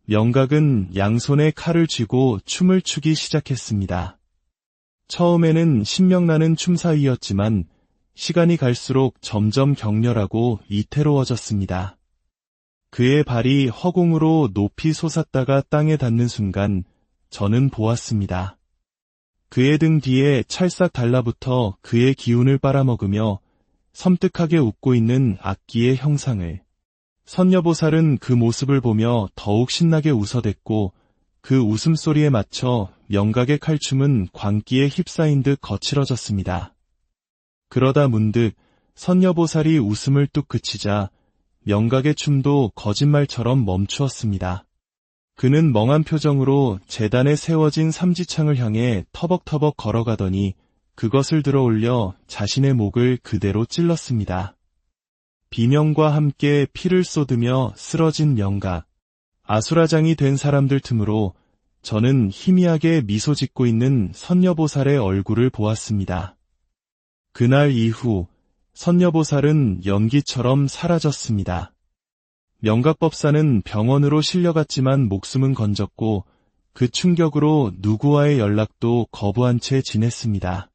명각은 양손에 칼을 쥐고 춤을 추기 시작했습니다. 처음에는 신명나는 춤사위였지만 시간이 갈수록 점점 격렬하고 이태로워졌습니다. 그의 발이 허공으로 높이 솟았다가 땅에 닿는 순간 저는 보았습니다. 그의 등 뒤에 찰싹 달라붙어 그의 기운을 빨아먹으며 섬뜩하게 웃고 있는 악기의 형상을. 선녀보살은 그 모습을 보며 더욱 신나게 웃어댔고 그 웃음소리에 맞춰 명각의 칼춤은 광기에 휩싸인 듯 거칠어졌습니다. 그러다 문득 선녀보살이 웃음을 뚝 그치자 명각의 춤도 거짓말처럼 멈추었습니다. 그는 멍한 표정으로 재단에 세워진 삼지창을 향해 터벅터벅 걸어가더니 그것을 들어 올려 자신의 목을 그대로 찔렀습니다. 비명과 함께 피를 쏟으며 쓰러진 명각. 아수라장이 된 사람들 틈으로 저는 희미하게 미소 짓고 있는 선녀보살의 얼굴을 보았습니다. 그날 이후 선녀보살은 연기처럼 사라졌습니다. 명각법사는 병원으로 실려갔지만 목숨은 건졌고 그 충격으로 누구와의 연락도 거부한 채 지냈습니다.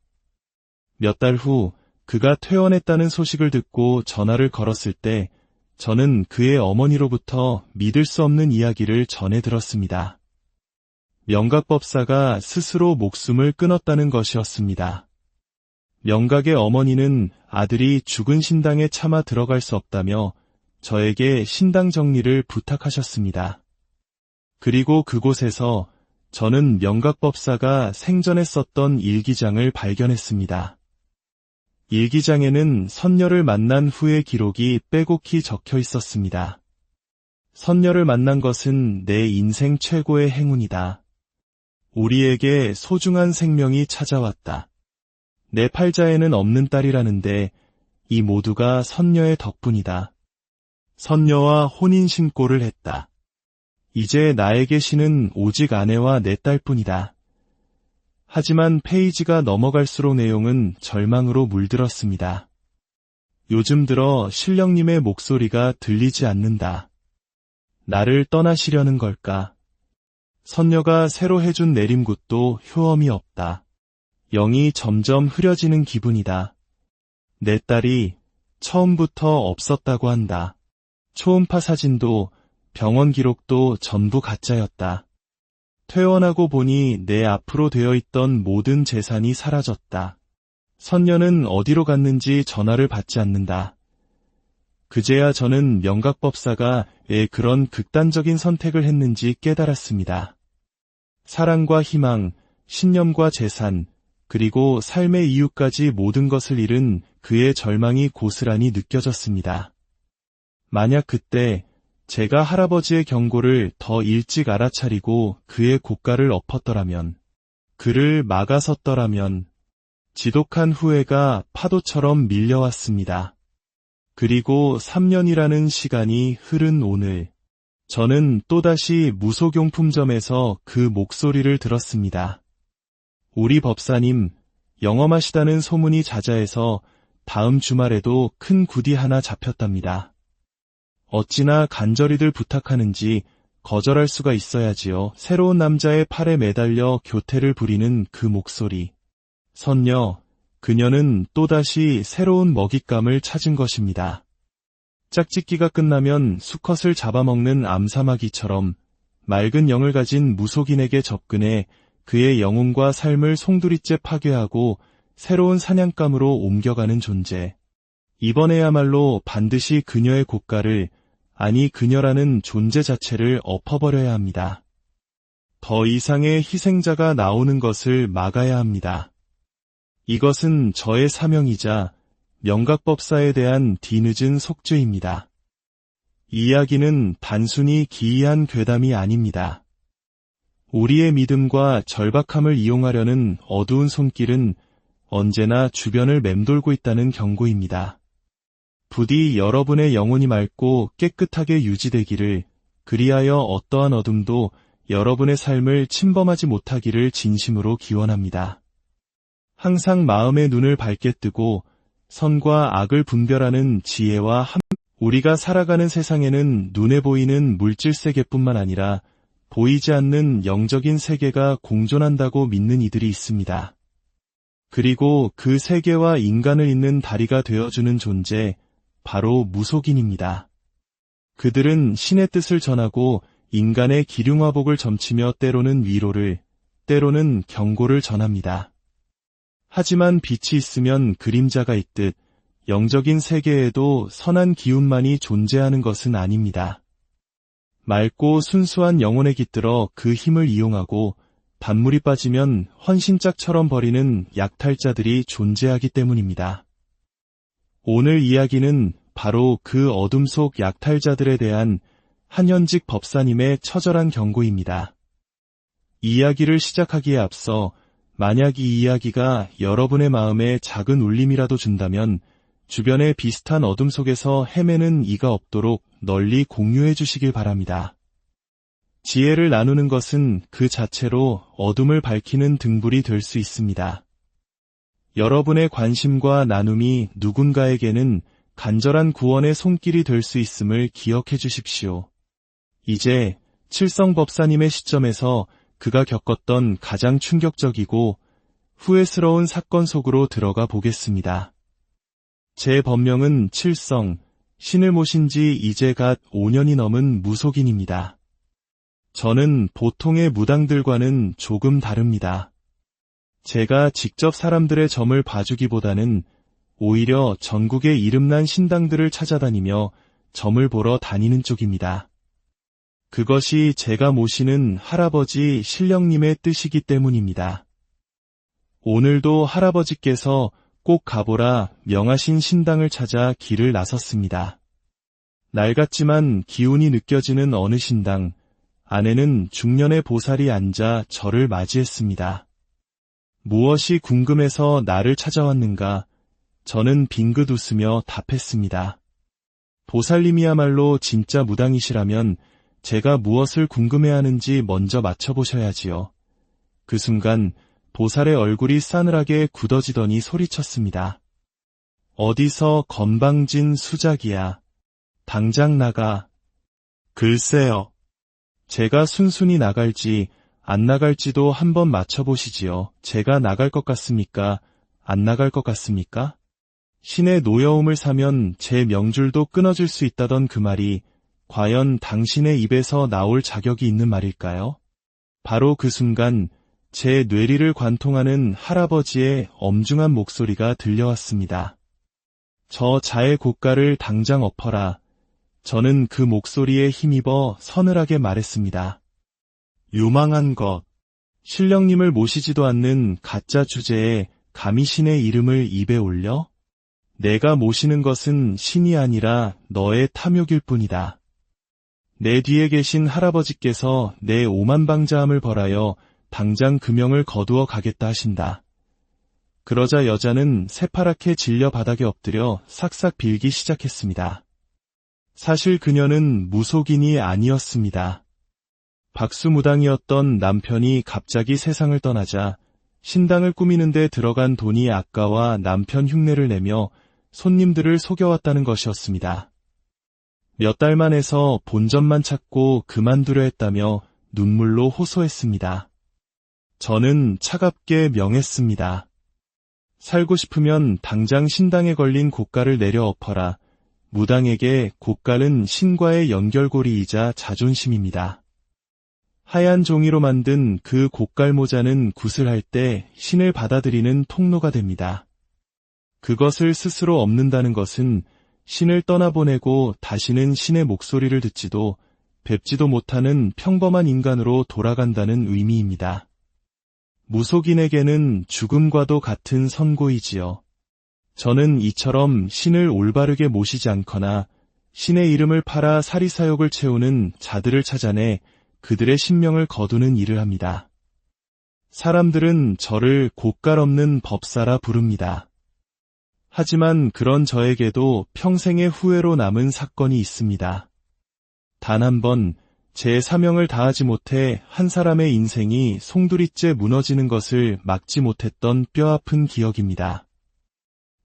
몇 달 후 그가 퇴원했다는 소식을 듣고 전화를 걸었을 때 저는 그의 어머니로부터 믿을 수 없는 이야기를 전해 들었습니다. 명각법사가 스스로 목숨을 끊었다는 것이었습니다. 명각의 어머니는 아들이 죽은 신당에 차마 들어갈 수 없다며 저에게 신당 정리를 부탁하셨습니다. 그리고 그곳에서 저는 명각법사가 생전에 썼던 일기장을 발견했습니다. 일기장에는 선녀를 만난 후의 기록이 빼곡히 적혀 있었습니다. 선녀를 만난 것은 내 인생 최고의 행운이다. 우리에게 소중한 생명이 찾아왔다. 내 팔자에는 없는 딸이라는데 이 모두가 선녀의 덕분이다. 선녀와 혼인신고를 했다. 이제 나에게 신은 오직 아내와 내 딸뿐이다. 하지만 페이지가 넘어갈수록 내용은 절망으로 물들었습니다. 요즘 들어 신령님의 목소리가 들리지 않는다. 나를 떠나시려는 걸까? 선녀가 새로 해준 내림굿도 효험이 없다. 영이 점점 흐려지는 기분이다. 내 딸이 처음부터 없었다고 한다. 초음파 사진도 병원 기록도 전부 가짜였다. 퇴원하고 보니 내 앞으로 되어 있던 모든 재산이 사라졌다. 선녀는 어디로 갔는지 전화를 받지 않는다. 그제야 저는 명각법사가 왜 그런 극단적인 선택을 했는지 깨달았습니다. 사랑과 희망, 신념과 재산, 그리고 삶의 이유까지 모든 것을 잃은 그의 절망이 고스란히 느껴졌습니다. 만약 그때 제가 할아버지의 경고를 더 일찍 알아차리고 그의 고가를 엎었더라면, 그를 막아섰더라면, 지독한 후회가 파도처럼 밀려왔습니다. 그리고 3년이라는 시간이 흐른 오늘, 저는 또다시 무속용품점에서 그 목소리를 들었습니다. 우리 법사님, 영험하시다는 소문이 자자해서 다음 주말에도 큰 굿이 하나 잡혔답니다. 어찌나 간절히들 부탁하는지 거절할 수가 있어야지요. 새로운 남자의 팔에 매달려 교태를 부리는 그 목소리. 선녀, 그녀는 또다시 새로운 먹잇감을 찾은 것입니다. 짝짓기가 끝나면 수컷을 잡아먹는 암사마귀처럼 맑은 영을 가진 무속인에게 접근해 그의 영혼과 삶을 송두리째 파괴하고 새로운 사냥감으로 옮겨가는 존재. 이번에야말로 반드시 그녀의 고가를, 아니 그녀라는 존재 자체를 엎어버려야 합니다. 더 이상의 희생자가 나오는 것을 막아야 합니다. 이것은 저의 사명이자 명각법사에 대한 뒤늦은 속죄입니다. 이 이야기는 단순히 기이한 괴담이 아닙니다. 우리의 믿음과 절박함을 이용하려는 어두운 손길은 언제나 주변을 맴돌고 있다는 경고입니다. 부디 여러분의 영혼이 맑고 깨끗하게 유지되기를, 그리하여 어떠한 어둠도 여러분의 삶을 침범하지 못하기를 진심으로 기원합니다. 항상 마음의 눈을 밝게 뜨고 선과 악을 분별하는 지혜와 우리가 살아가는 세상에는 눈에 보이는 물질 세계뿐만 아니라 보이지 않는 영적인 세계가 공존한다고 믿는 이들이 있습니다. 그리고 그 세계와 인간을 잇는 다리가 되어주는 존재, 바로 무속인입니다. 그들은 신의 뜻을 전하고 인간의 기륭화복을 점치며 때로는 위로를, 때로는 경고를 전합니다. 하지만 빛이 있으면 그림자가 있듯 영적인 세계에도 선한 기운만이 존재하는 것은 아닙니다. 맑고 순수한 영혼에 깃들어 그 힘을 이용하고 단물이 빠지면 헌신짝처럼 버리는 약탈자들이 존재하기 때문입니다. 오늘 이야기는 바로 그 어둠 속 약탈자들에 대한 한현직 법사님의 처절한 경고입니다. 이야기를 시작하기에 앞서 만약 이 이야기가 여러분의 마음에 작은 울림이라도 준다면 주변의 비슷한 어둠 속에서 헤매는 이가 없도록 널리 공유해 주시길 바랍니다. 지혜를 나누는 것은 그 자체로 어둠을 밝히는 등불이 될 수 있습니다. 여러분의 관심과 나눔이 누군가에게는 간절한 구원의 손길이 될 수 있음을 기억해 주십시오. 이제 칠성법사님의 시점에서 그가 겪었던 가장 충격적이고 후회스러운 사건 속으로 들어가 보겠습니다. 제 법명은 칠성, 신을 모신 지 이제 갓 5년이 넘은 무속인입니다. 저는 보통의 무당들과는 조금 다릅니다. 제가 직접 사람들의 점을 봐주기보다는 오히려 전국의 이름난 신당들을 찾아다니며 점을 보러 다니는 쪽입니다. 그것이 제가 모시는 할아버지 신령님의 뜻이기 때문입니다. 오늘도 할아버지께서 꼭 가보라 명하신 신당을 찾아 길을 나섰습니다. 낡았지만 기운이 느껴지는 어느 신당, 안에는 중년의 보살이 앉아 저를 맞이했습니다. 무엇이 궁금해서 나를 찾아왔는가? 저는 빙긋 웃으며 답했습니다. 보살님이야말로 진짜 무당이시라면 제가 무엇을 궁금해하는지 먼저 맞춰보셔야지요. 그 순간 보살의 얼굴이 싸늘하게 굳어지더니 소리쳤습니다. 어디서 건방진 수작이야. 당장 나가. 글쎄요. 제가 순순히 나갈지 안 나갈지도 한번 맞춰보시지요. 제가 나갈 것 같습니까? 안 나갈 것 같습니까? 신의 노여움을 사면 제 명줄도 끊어질 수 있다던 그 말이 과연 당신의 입에서 나올 자격이 있는 말일까요? 바로 그 순간 제 뇌리를 관통하는 할아버지의 엄중한 목소리가 들려왔습니다. 저 자의 고가를 당장 엎어라. 저는 그 목소리에 힘입어 서늘하게 말했습니다. 유망한 것. 신령님을 모시지도 않는 가짜 주제에 감히 신의 이름을 입에 올려? 내가 모시는 것은 신이 아니라 너의 탐욕일 뿐이다. 내 뒤에 계신 할아버지께서 내 오만방자함을 벌하여 당장 금형을 거두어 가겠다 하신다. 그러자 여자는 새파랗게 질려 바닥에 엎드려 싹싹 빌기 시작했습니다. 사실 그녀는 무속인이 아니었습니다. 박수무당이었던 남편이 갑자기 세상을 떠나자 신당을 꾸미는데 들어간 돈이 아까와 남편 흉내를 내며 손님들을 속여왔다는 것이었습니다. 몇 달만 해서 본전만 찾고 그만두려 했다며 눈물로 호소했습니다. 저는 차갑게 명했습니다. 살고 싶으면 당장 신당에 걸린 고가를 내려 엎어라. 무당에게 고가는 신과의 연결고리이자 자존심입니다. 하얀 종이로 만든 그 고깔 모자는 굿을 할 때 신을 받아들이는 통로가 됩니다. 그것을 스스로 엎는다는 것은 신을 떠나보내고 다시는 신의 목소리를 듣지도 뵙지도 못하는 평범한 인간으로 돌아간다는 의미입니다. 무속인에게는 죽음과도 같은 선고이지요. 저는 이처럼 신을 올바르게 모시지 않거나 신의 이름을 팔아 사리사욕을 채우는 자들을 찾아내 그들의 신명을 거두는 일을 합니다. 사람들은 저를 고깔 없는 법사라 부릅니다. 하지만 그런 저에게도 평생의 후회로 남은 사건이 있습니다. 단 한 번 제 사명을 다하지 못해 한 사람의 인생이 송두리째 무너지는 것을 막지 못했던 뼈아픈 기억입니다.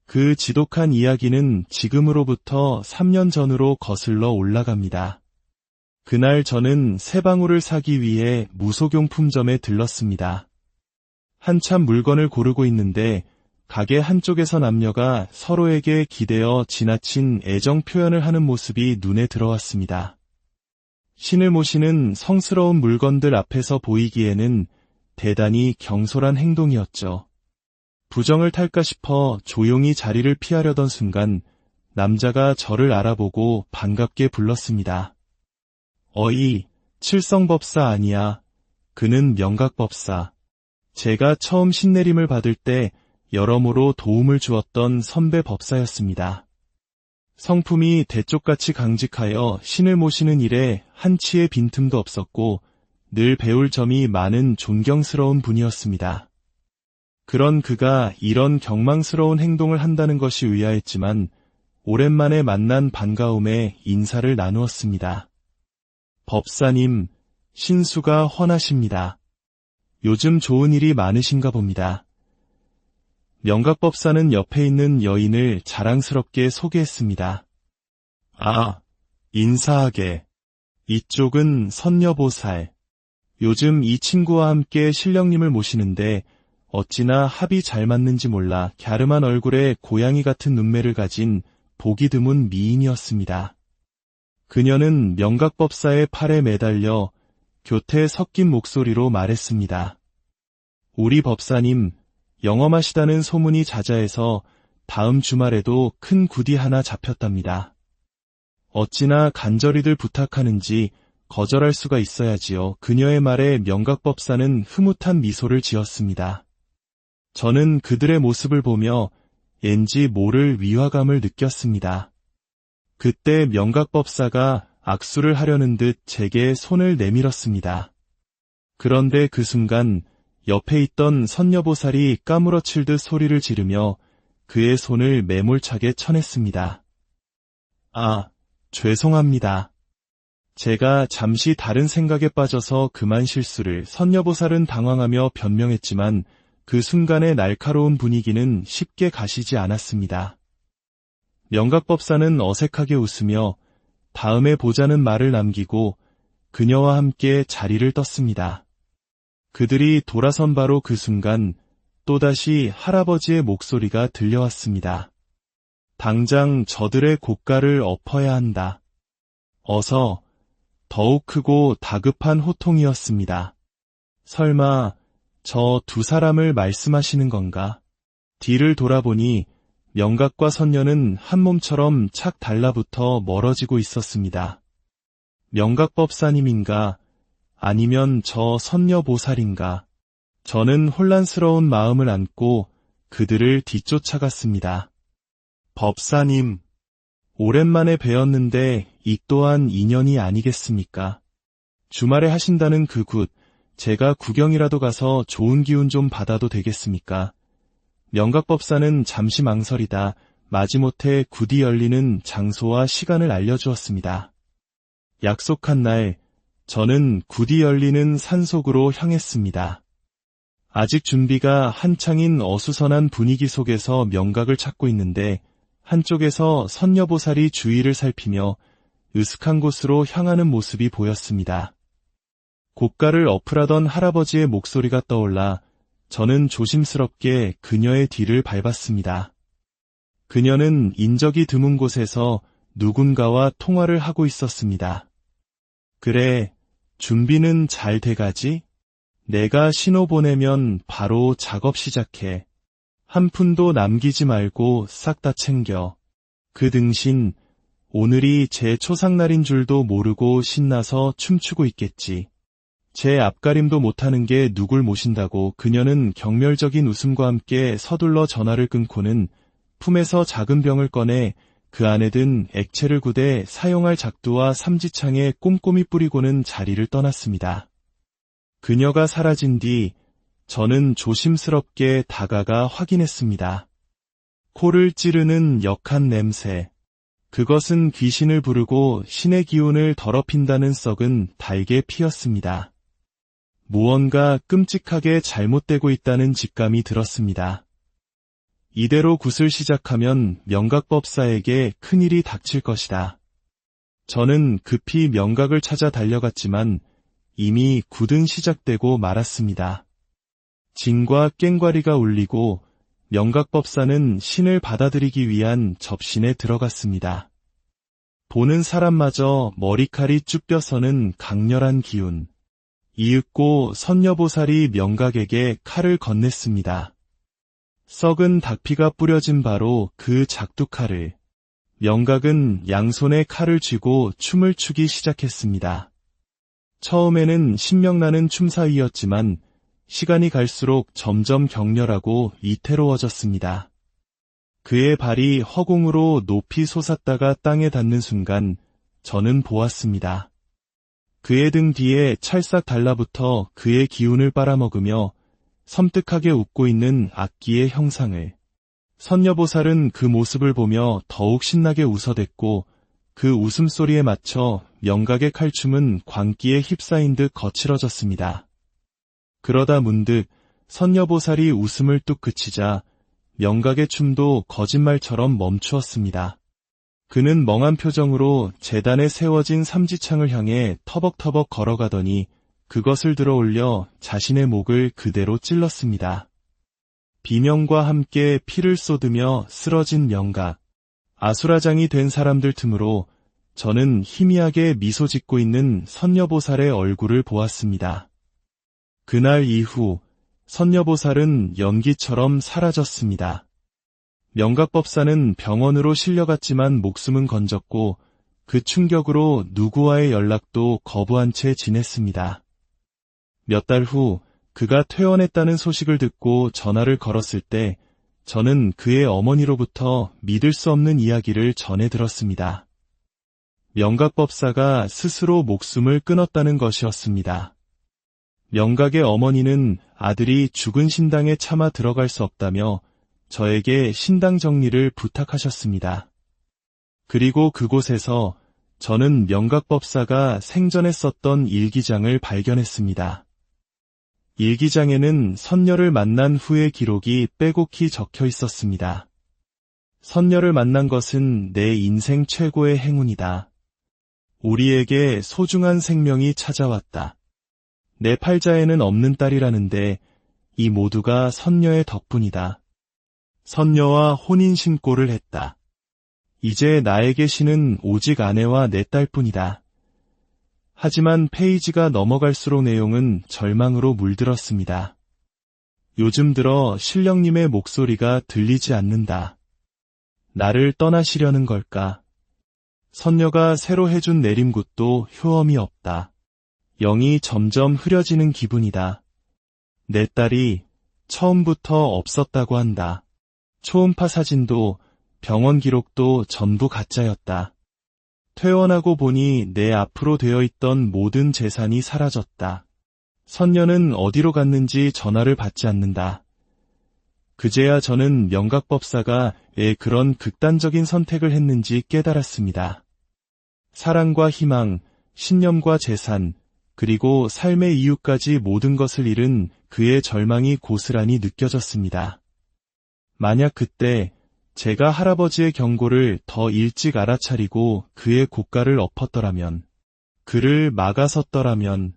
그 지독한 이야기는 지금으로부터 3년 전으로 거슬러 올라갑니다. 그날 저는 새 방울을 사기 위해 무속용품점에 들렀습니다. 한참 물건을 고르고 있는데 가게 한쪽에서 남녀가 서로에게 기대어 지나친 애정 표현을 하는 모습이 눈에 들어왔습니다. 신을 모시는 성스러운 물건들 앞에서 보이기에는 대단히 경솔한 행동이었죠. 부정을 탈까 싶어 조용히 자리를 피하려던 순간 남자가 저를 알아보고 반갑게 불렀습니다. 어이, 칠성법사 아니야. 그는 명각법사. 제가 처음 신내림을 받을 때 여러모로 도움을 주었던 선배 법사였습니다. 성품이 대쪽같이 강직하여 신을 모시는 일에 한치의 빈틈도 없었고 늘 배울 점이 많은 존경스러운 분이었습니다. 그런 그가 이런 경망스러운 행동을 한다는 것이 의아했지만 오랜만에 만난 반가움에 인사를 나누었습니다. 법사님, 신수가 훤하십니다. 요즘 좋은 일이 많으신가 봅니다. 명각법사는 옆에 있는 여인을 자랑스럽게 소개했습니다. 아, 인사하게. 이쪽은 선녀보살. 요즘 이 친구와 함께 신령님을 모시는데 어찌나 합이 잘 맞는지 몰라 갸름한 얼굴에 고양이 같은 눈매를 가진 보기 드문 미인이었습니다. 그녀는 명각법사의 팔에 매달려 교태 섞인 목소리로 말했습니다. 우리 법사님, 영험하시다는 소문이 자자해서 다음 주말에도 큰 굿이 하나 잡혔답니다. 어찌나 간절히들 부탁하는지 거절할 수가 있어야지요. 그녀의 말에 명각법사는 흐뭇한 미소를 지었습니다. 저는 그들의 모습을 보며 왠지 모를 위화감을 느꼈습니다. 그때 명각법사가 악수를 하려는 듯 제게 손을 내밀었습니다. 그런데 그 순간 옆에 있던 선녀보살이 까무러칠 듯 소리를 지르며 그의 손을 매몰차게 쳐냈습니다. 아, 죄송합니다. 제가 잠시 다른 생각에 빠져서 그만 실수를. 선녀보살은 당황하며 변명했지만 그 순간의 날카로운 분위기는 쉽게 가시지 않았습니다. 명각법사는 어색하게 웃으며 다음에 보자는 말을 남기고 그녀와 함께 자리를 떴습니다. 그들이 돌아선 바로 그 순간 또다시 할아버지의 목소리가 들려왔습니다. 당장 저들의 고가를 엎어야 한다. 어서. 더욱 크고 다급한 호통이었습니다. 설마 저 두 사람을 말씀하시는 건가? 뒤를 돌아보니 명각과 선녀는 한 몸처럼 착 달라붙어 멀어지고 있었습니다. 명각법사님인가? 아니면 저 선녀보살인가? 저는 혼란스러운 마음을 안고 그들을 뒤쫓아갔습니다. 법사님, 오랜만에 뵈었는데 이 또한 인연이 아니겠습니까? 주말에 하신다는 그 굿, 제가 구경이라도 가서 좋은 기운 좀 받아도 되겠습니까? 명각법사는 잠시 망설이다 마지못해 굿이 열리는 장소와 시간을 알려주었습니다. 약속한 날, 저는 굿이 열리는 산속으로 향했습니다. 아직 준비가 한창인 어수선한 분위기 속에서 명각을 찾고 있는데 한쪽에서 선녀보살이 주위를 살피며 으슥한 곳으로 향하는 모습이 보였습니다. 고가를 어플하던 할아버지의 목소리가 떠올라 저는 조심스럽게 그녀의 뒤를 밟았습니다. 그녀는 인적이 드문 곳에서 누군가와 통화를 하고 있었습니다. 그래, 준비는 잘 돼가지? 내가 신호 보내면 바로 작업 시작해. 한 푼도 남기지 말고 싹 다 챙겨. 그 등신 오늘이 제 초상날인 줄도 모르고 신나서 춤추고 있겠지. 제 앞가림도 못하는 게 누굴 모신다고. 그녀는 경멸적인 웃음과 함께 서둘러 전화를 끊고는 품에서 작은 병을 꺼내 그 안에 든 액체를 구대 사용할 작두와 삼지창에 꼼꼼히 뿌리고는 자리를 떠났습니다. 그녀가 사라진 뒤 저는 조심스럽게 다가가 확인했습니다. 코를 찌르는 역한 냄새. 그것은 귀신을 부르고 신의 기운을 더럽힌다는 썩은 달개 피였습니다. 무언가 끔찍하게 잘못되고 있다는 직감이 들었습니다. 이대로 굿을 시작하면 명각법사에게 큰일이 닥칠 것이다. 저는 급히 명각을 찾아 달려갔지만 이미 굿은 시작되고 말았습니다. 진과 꽹과리가 울리고 명각법사는 신을 받아들이기 위한 접신에 들어갔습니다. 보는 사람마저 머리칼이 쭈뼛서는 강렬한 기운. 이윽고 선녀보살이 명각에게 칼을 건넸습니다. 썩은 닭피가 뿌려진 바로 그 작두칼을. 명각은 양손에 칼을 쥐고 춤을 추기 시작했습니다. 처음에는 신명나는 춤사위였지만 시간이 갈수록 점점 격렬하고 이태로워졌습니다. 그의 발이 허공으로 높이 솟았다가 땅에 닿는 순간 저는 보았습니다. 그의 등 뒤에 찰싹 달라붙어 그의 기운을 빨아먹으며 섬뜩하게 웃고 있는 악기의 형상을. 선녀보살은 그 모습을 보며 더욱 신나게 웃어댔고 그 웃음소리에 맞춰 명각의 칼춤은 광기에 휩싸인 듯 거칠어졌습니다. 그러다 문득 선녀보살이 웃음을 뚝 그치자 명각의 춤도 거짓말처럼 멈추었습니다. 그는 멍한 표정으로 제단에 세워진 삼지창을 향해 터벅터벅 걸어가더니 그것을 들어 올려 자신의 목을 그대로 찔렀습니다. 비명과 함께 피를 쏟으며 쓰러진 명각. 아수라장이 된 사람들 틈으로 저는 희미하게 미소 짓고 있는 선녀보살의 얼굴을 보았습니다. 그날 이후 선녀보살은 연기처럼 사라졌습니다. 명각법사는 병원으로 실려갔지만 목숨은 건졌고 그 충격으로 누구와의 연락도 거부한 채 지냈습니다. 몇 달 후 그가 퇴원했다는 소식을 듣고 전화를 걸었을 때 저는 그의 어머니로부터 믿을 수 없는 이야기를 전해 들었습니다. 명각법사가 스스로 목숨을 끊었다는 것이었습니다. 명각의 어머니는 아들이 죽은 신당에 차마 들어갈 수 없다며 저에게 신당 정리를 부탁하셨습니다. 그리고 그곳에서 저는 명각법사가 생전에 썼던 일기장을 발견했습니다. 일기장에는 선녀를 만난 후의 기록이 빼곡히 적혀 있었습니다. 선녀를 만난 것은 내 인생 최고의 행운이다. 우리에게 소중한 생명이 찾아왔다. 내 팔자에는 없는 딸이라는데 이 모두가 선녀의 덕분이다. 선녀와 혼인신고를 했다. 이제 나에게 신은 오직 아내와 내 딸뿐이다. 하지만 페이지가 넘어갈수록 내용은 절망으로 물들었습니다. 요즘 들어 신령님의 목소리가 들리지 않는다. 나를 떠나시려는 걸까? 선녀가 새로 해준 내림굿도 효험이 없다. 영이 점점 흐려지는 기분이다. 내 딸이 처음부터 없었다고 한다. 초음파 사진도 병원 기록도 전부 가짜였다. 퇴원하고 보니 내 앞으로 되어 있던 모든 재산이 사라졌다. 선녀는 어디로 갔는지 전화를 받지 않는다. 그제야 저는 명각법사가 왜 그런 극단적인 선택을 했는지 깨달았습니다. 사랑과 희망, 신념과 재산, 그리고 삶의 이유까지 모든 것을 잃은 그의 절망이 고스란히 느껴졌습니다. 만약 그때 제가 할아버지의 경고를 더 일찍 알아차리고 그의 고가를 엎었더라면, 그를 막아섰더라면